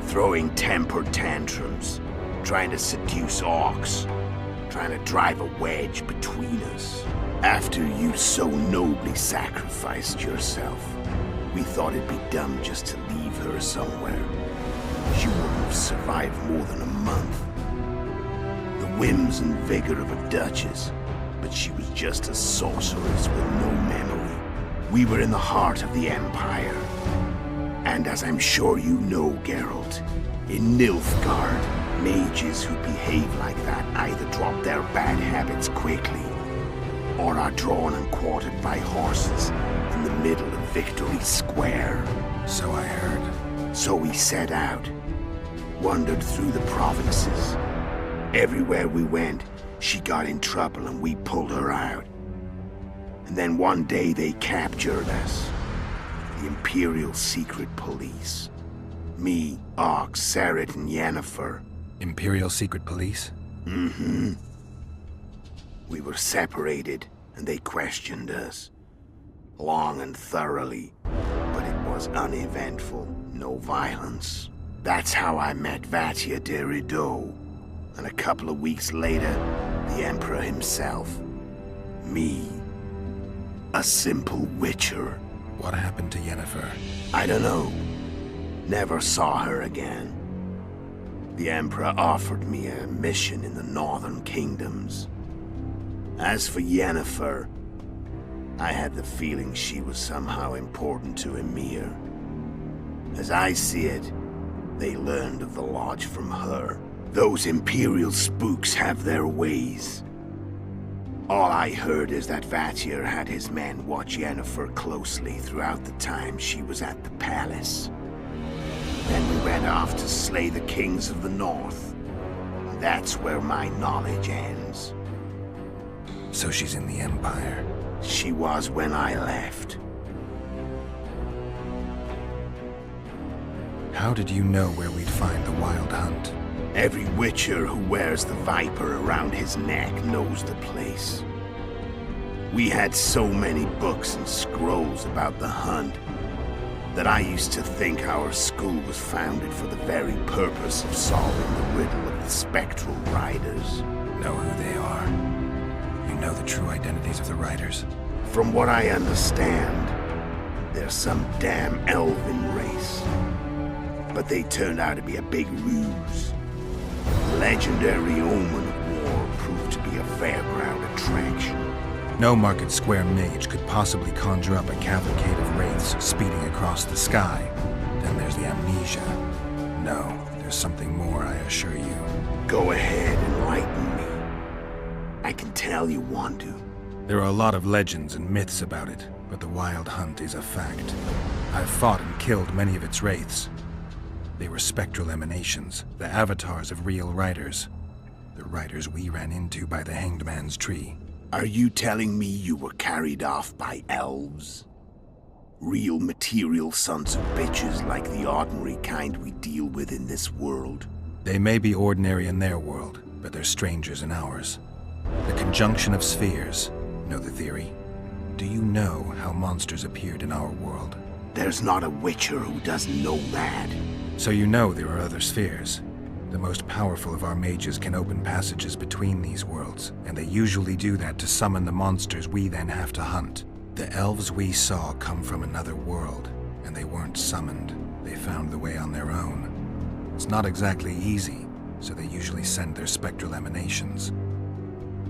Throwing temper tantrums, trying to seduce orcs, trying to drive a wedge between us. After you so nobly sacrificed yourself, we thought it'd be dumb just to leave her somewhere. She wouldn't have survived more than a month. The whims and vigor of a duchess, but she was just a sorceress with no memory. We were in the heart of the Empire. And as I'm sure you know, Geralt, in Nilfgaard, mages who behave like that either drop their bad habits quickly, or are drawn and quartered by horses in the middle of Victory Square. So I heard. So we set out, wandered through the provinces. Everywhere we went, she got in trouble and we pulled her out. And then one day they captured us. The Imperial Secret Police. Me, Ox, Sarret, and Yennefer. Imperial Secret Police? Mm-hmm. We were separated, and they questioned us. Long and thoroughly, but it was uneventful, no violence. That's how I met Vatia de Rideau. And a couple of weeks later, the Emperor himself. Me. A simple witcher. What happened to Yennefer? I don't know. Never saw her again. The Emperor offered me a mission in the northern kingdoms. As for Yennefer, I had the feeling she was somehow important to Emir. As I see it, they learned of the Lodge from her. Those Imperial spooks have their ways. All I heard is that Vatir had his men watch Yennefer closely throughout the time she was at the palace. Then we went off to slay the kings of the north. That's where my knowledge ends. So she's in the Empire? She was when I left. How did you know where we'd find the Wild Hunt? Every witcher who wears the viper around his neck knows the place. We had so many books and scrolls about the hunt that I used to think our school was founded for the very purpose of solving the riddle of the spectral riders. Know who they are? You know the true identities of the riders? From what I understand, they're some damn elven race. But they turned out to be a big ruse. The legendary omen of war proved to be a fairground attraction. No Market Square mage could possibly conjure up a cavalcade of wraiths speeding across the sky. Then there's the amnesia. No, there's something more, I assure you. Go ahead, enlighten me. I can tell you want to. There are a lot of legends and myths about it, but the Wild Hunt is a fact. I've fought and killed many of its wraiths. They were spectral emanations, the avatars of real riders. The riders we ran into by the Hanged Man's Tree. Are you telling me you were carried off by elves? Real material sons of bitches like the ordinary kind we deal with in this world? They may be ordinary in their world, but they're strangers in ours. The conjunction of spheres. Know the theory? Do you know how monsters appeared in our world? There's not a witcher who doesn't know that. So you know there are other spheres. The most powerful of our mages can open passages between these worlds, and they usually do that to summon the monsters we then have to hunt. The elves we saw come from another world, and they weren't summoned. They found the way on their own. It's not exactly easy, so they usually send their spectral emanations.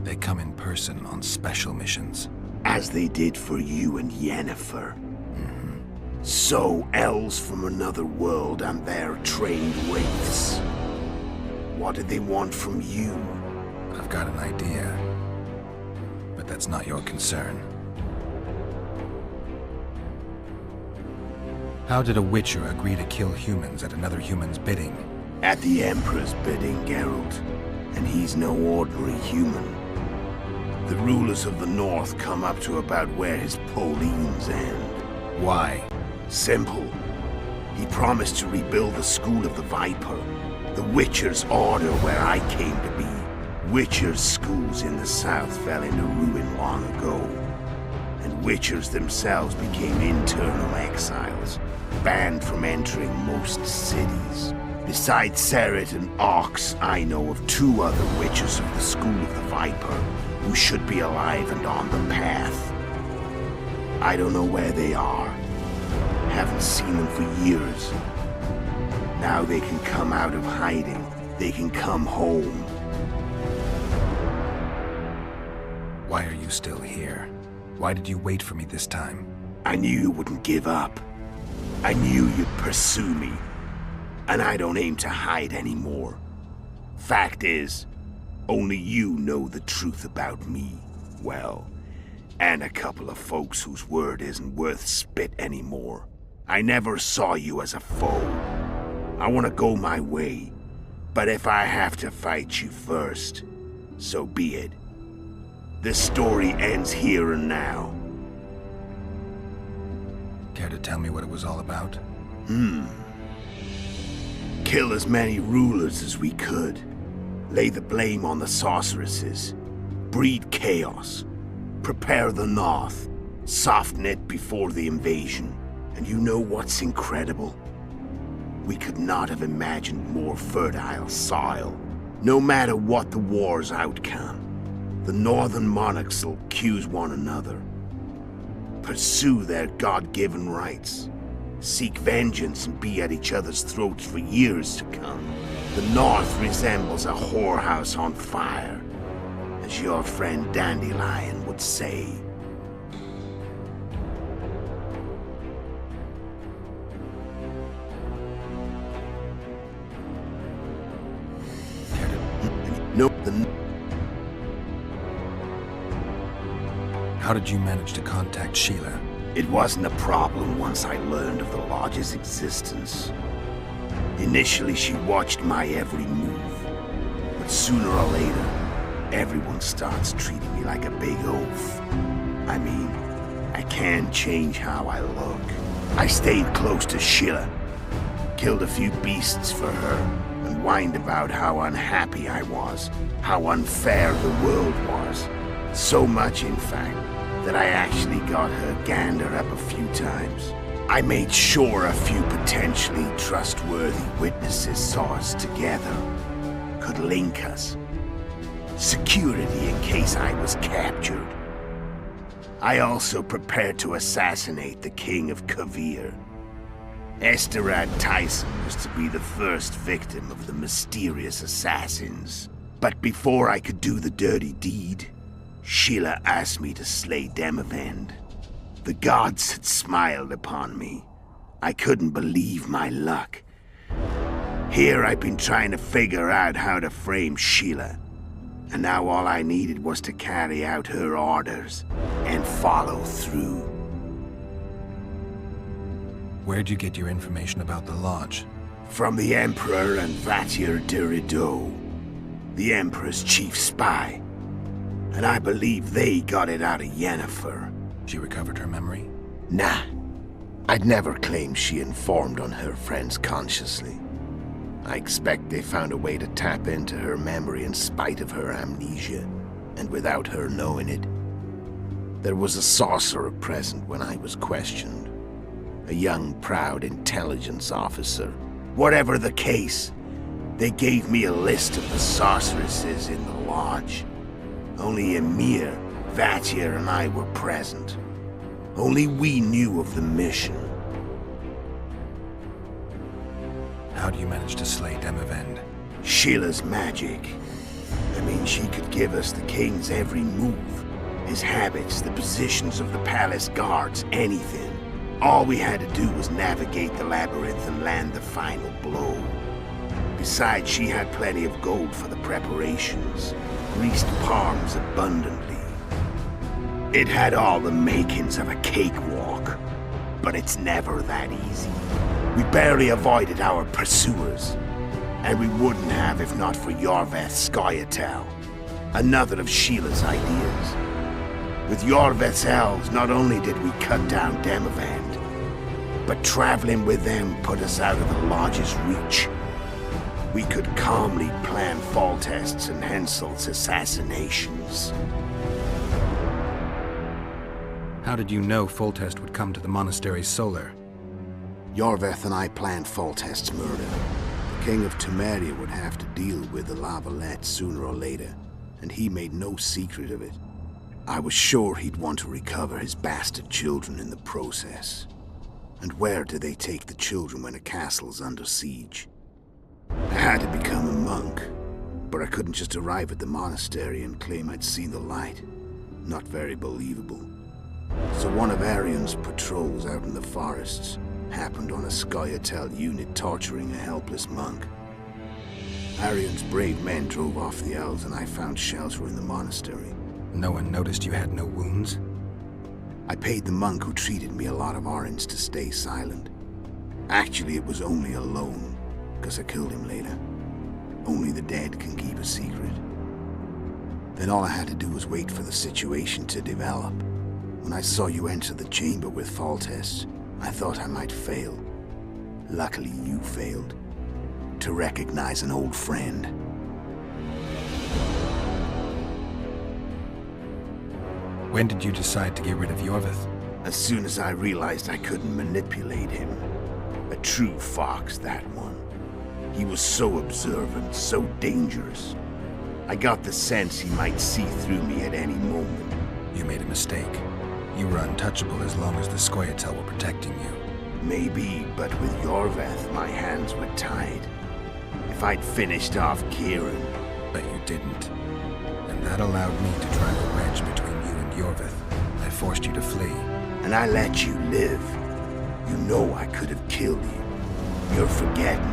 They come in person on special missions. As they did for you and Yennefer. So, elves from another world and their trained wraiths. What did they want from you? I've got an idea, but that's not your concern. How did a witcher agree to kill humans at another human's bidding? At the Emperor's bidding, Geralt. And he's no ordinary human. The rulers of the north come up to about where his Pauline's end. Why? Simple. He promised to rebuild the School of the Viper, the Witcher's order where I came to be. Witcher's schools in the south fell into ruin long ago, and Witchers themselves became internal exiles, banned from entering most cities. Besides Serret and Ox, I know of 2 other Witchers of the School of the Viper who should be alive and on the path. I don't know where they are. Haven't seen them for years. Now they can come out of hiding. They can come home. Why are you still here? Why did you wait for me this time? I knew you wouldn't give up. I knew you'd pursue me. And I don't aim to hide anymore. Fact is, only you know the truth about me. Well, and a couple of folks whose word isn't worth spit anymore. I never saw you as a foe. I want to go my way, but if I have to fight you first, so be it. This story ends here and now. Care to tell me what it was all about? Kill as many rulers as we could. Lay the blame on the sorceresses. Breed chaos. Prepare the north. Soften it before the invasion. And you know what's incredible? We could not have imagined more fertile soil. No matter what the war's outcome, the northern monarchs will accuse one another. Pursue their God-given rights. Seek vengeance and be at each other's throats for years to come. The north resembles a whorehouse on fire, as your friend Dandelion would say. How did you manage to contact Sheila? It wasn't a problem once I learned of the Lodge's existence. Initially, she watched my every move. But sooner or later, everyone starts treating me like a big oaf. I mean, I can't change how I look. I stayed close to Sheila, killed a few beasts for her, and whined about how unhappy I was, how unfair the world was. So much, in fact, that I actually got her gander up a few times. I made sure a few potentially trustworthy witnesses saw us together, could link us. Security in case I was captured. I also prepared to assassinate the King of Kavir. Esterad Tyson was to be the first victim of the mysterious assassins. But before I could do the dirty deed, Sheila asked me to slay Demavend. The gods had smiled upon me. I couldn't believe my luck. Here I've been trying to figure out how to frame Sheila. And now all I needed was to carry out her orders and follow through. Where'd you get your information about the Lodge? From the Emperor and Vatir de Rideau, the Emperor's chief spy. And I believe they got it out of Yennefer. She recovered her memory? Nah. I'd never claim she informed on her friends consciously. I expect they found a way to tap into her memory in spite of her amnesia, and without her knowing it. There was a sorcerer present when I was questioned. A young, proud intelligence officer. Whatever the case, they gave me a list of the sorceresses in the Lodge. Only Emir, Vatir, and I were present. Only we knew of the mission. How do you manage to slay Demavend? Sheila's magic. I mean, she could give us the king's every move. His habits, the positions of the palace guards, anything. All we had to do was navigate the labyrinth and land the final blow. Besides, she had plenty of gold for the preparations. Greased palms abundantly. It had all the makings of a cakewalk. But it's never that easy. We barely avoided our pursuers. And we wouldn't have if not for Iorveth Scoia'tael. Another of Sheila's ideas. With Iorveth's elves, not only did we cut down Demavend, but traveling with them put us out of the Lodge's reach. We could calmly plan Foltest's and Henselt's assassinations. How did you know Foltest would come to the monastery's solar? Iorveth and I planned Foltest's murder. The King of Temeria would have to deal with the Lavalette sooner or later, and he made no secret of it. I was sure he'd want to recover his bastard children in the process. And where do they take the children when a castle's under siege? I had to become a monk, but I couldn't just arrive at the monastery and claim I'd seen the light. Not very believable. So one of Arion's patrols out in the forests happened on a Scoia'tael unit torturing a helpless monk. Arion's brave men drove off the elves and I found shelter in the monastery. No one noticed you had no wounds? I paid the monk who treated me a lot of orange to stay silent. Actually, it was only a loan, because I killed him later. Only the dead can keep a secret. Then all I had to do was wait for the situation to develop. When I saw you enter the chamber with Foltest, I thought I might fail. Luckily, you failed. To recognize an old friend. When did you decide to get rid of Iorveth? As soon as I realized I couldn't manipulate him. A true fox, that one. He was so observant, so dangerous. I got the sense he might see through me at any moment. You made a mistake. You were untouchable as long as the Scoia'tael were protecting you. Maybe, but with Iorveth, my hands were tied. If I'd finished off Kieran... But you didn't. And that allowed me to drive a wedge between you and Iorveth. I forced you to flee. And I let you live. You know I could have killed you. You're forgetting.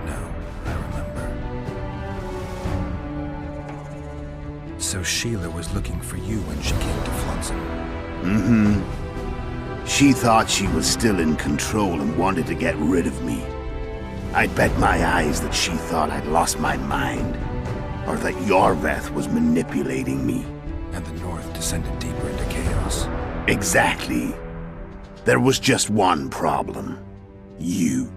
No, I remember. So Sheila was looking for you when she came to Flotsam. Mm-hmm. She thought she was still in control and wanted to get rid of me. I'd bet my eyes that she thought I'd lost my mind. Or that Iorveth was manipulating me. And the North descended deeper into chaos. Exactly. There was just one problem. You.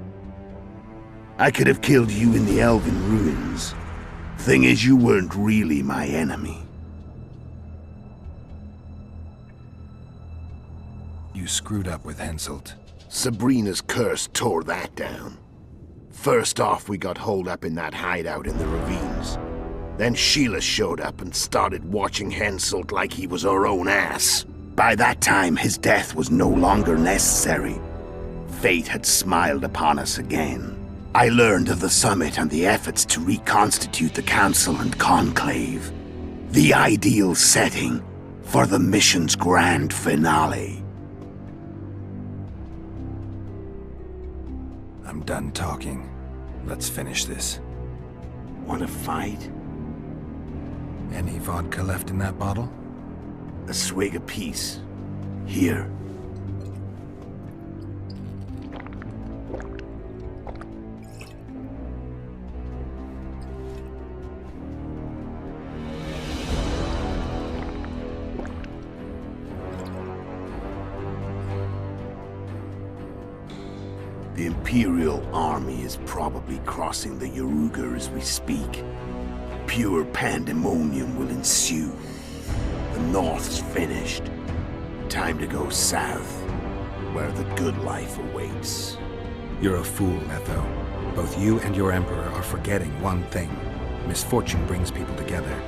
I could have killed you in the Elven ruins. Thing is, you weren't really my enemy. You screwed up with Henselt. Sabrina's curse tore that down. First off, we got holed up in that hideout in the ravines. Then Sheila showed up and started watching Henselt like he was her own ass. By that time, his death was no longer necessary. Fate had smiled upon us again. I learned of the summit and the efforts to reconstitute the council and conclave. The ideal setting for the mission's grand finale. I'm done talking. Let's finish this. Want to fight? Any vodka left in that bottle? A swig apiece. Here. The Imperial army is probably crossing the Yaruga as we speak. Pure pandemonium will ensue. The North's finished. Time to go south, where the good life awaits. You're a fool, Letho. Both you and your Emperor are forgetting one thing. Misfortune brings people together.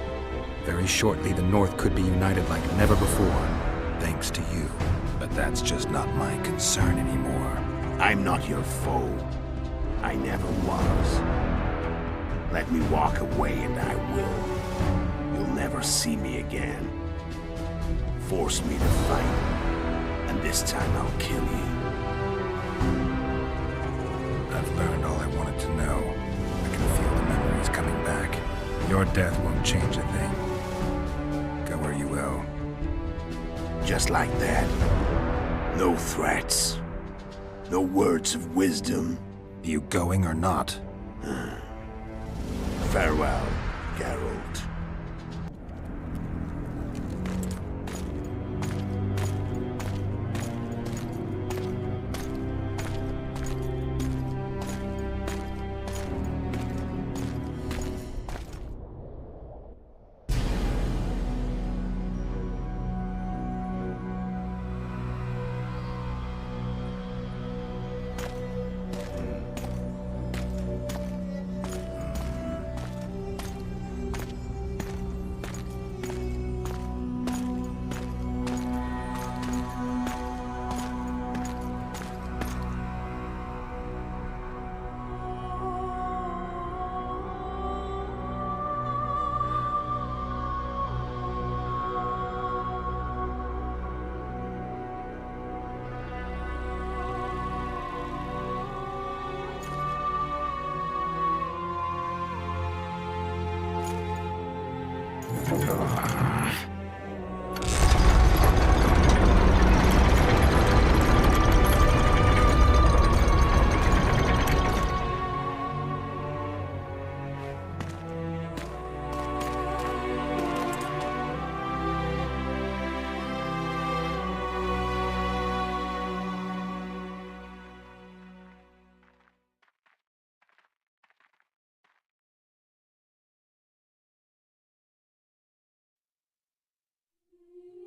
Very shortly, the North could be united like never before, thanks to you. But that's just not my concern anymore. I'm not your foe. I never was. Let me walk away and I will. You'll never see me again. Force me to fight, and this time I'll kill you. I've learned all I wanted to know. I can feel the memories coming back. Your death won't change a thing. Go where you will. Just like that. No threats. No words of wisdom. You going or not? Farewell, Geralt.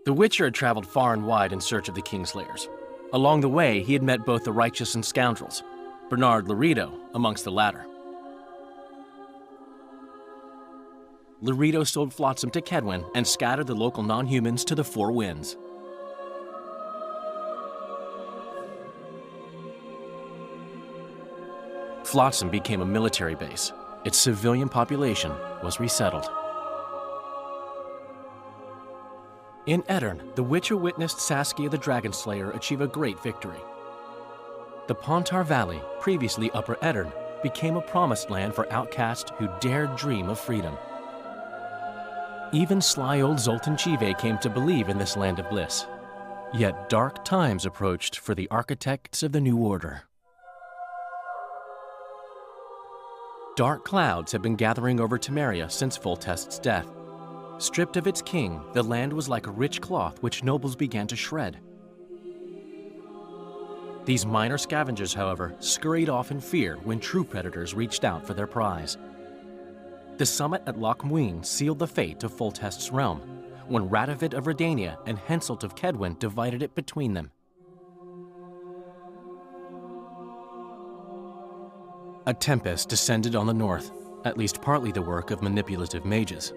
The Witcher had traveled far and wide in search of the Kingslayers. Along the way, he had met both the righteous and scoundrels, Bernard Laredo amongst the latter. Laredo sold Flotsam to Kedwen and scattered the local non-humans to the four winds. Flotsam became a military base. Its civilian population was resettled. In Edirn, the Witcher witnessed Saskia the Dragonslayer achieve a great victory. The Pontar Valley, previously Upper Edirn, became a promised land for outcasts who dared dream of freedom. Even sly old Zoltan Chive came to believe in this land of bliss. Yet dark times approached for the architects of the New Order. Dark clouds had been gathering over Temeria since Foltest's death. Stripped of its king, the land was like a rich cloth which nobles began to shred. These minor scavengers, however, scurried off in fear when true predators reached out for their prize. The summit at Loch Muin sealed the fate of Foltest's realm, when Radovid of Redania and Henselt of Kedwen divided it between them. A tempest descended on the north, at least partly the work of manipulative mages.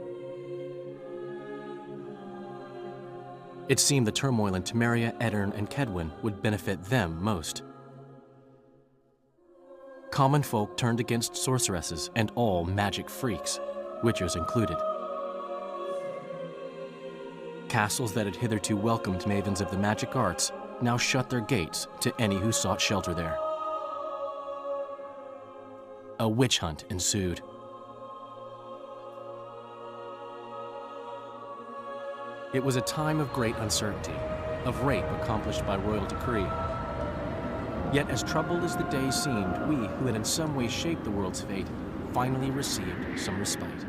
It seemed the turmoil in Temeria, Edirn, and Kedwen would benefit them most. Common folk turned against sorceresses and all magic freaks, witchers included. Castles that had hitherto welcomed mavens of the magic arts now shut their gates to any who sought shelter there. A witch hunt ensued. It was a time of great uncertainty, of rape accomplished by royal decree. Yet as troubled as the days seemed, we, who had in some way shaped the world's fate, finally received some respite.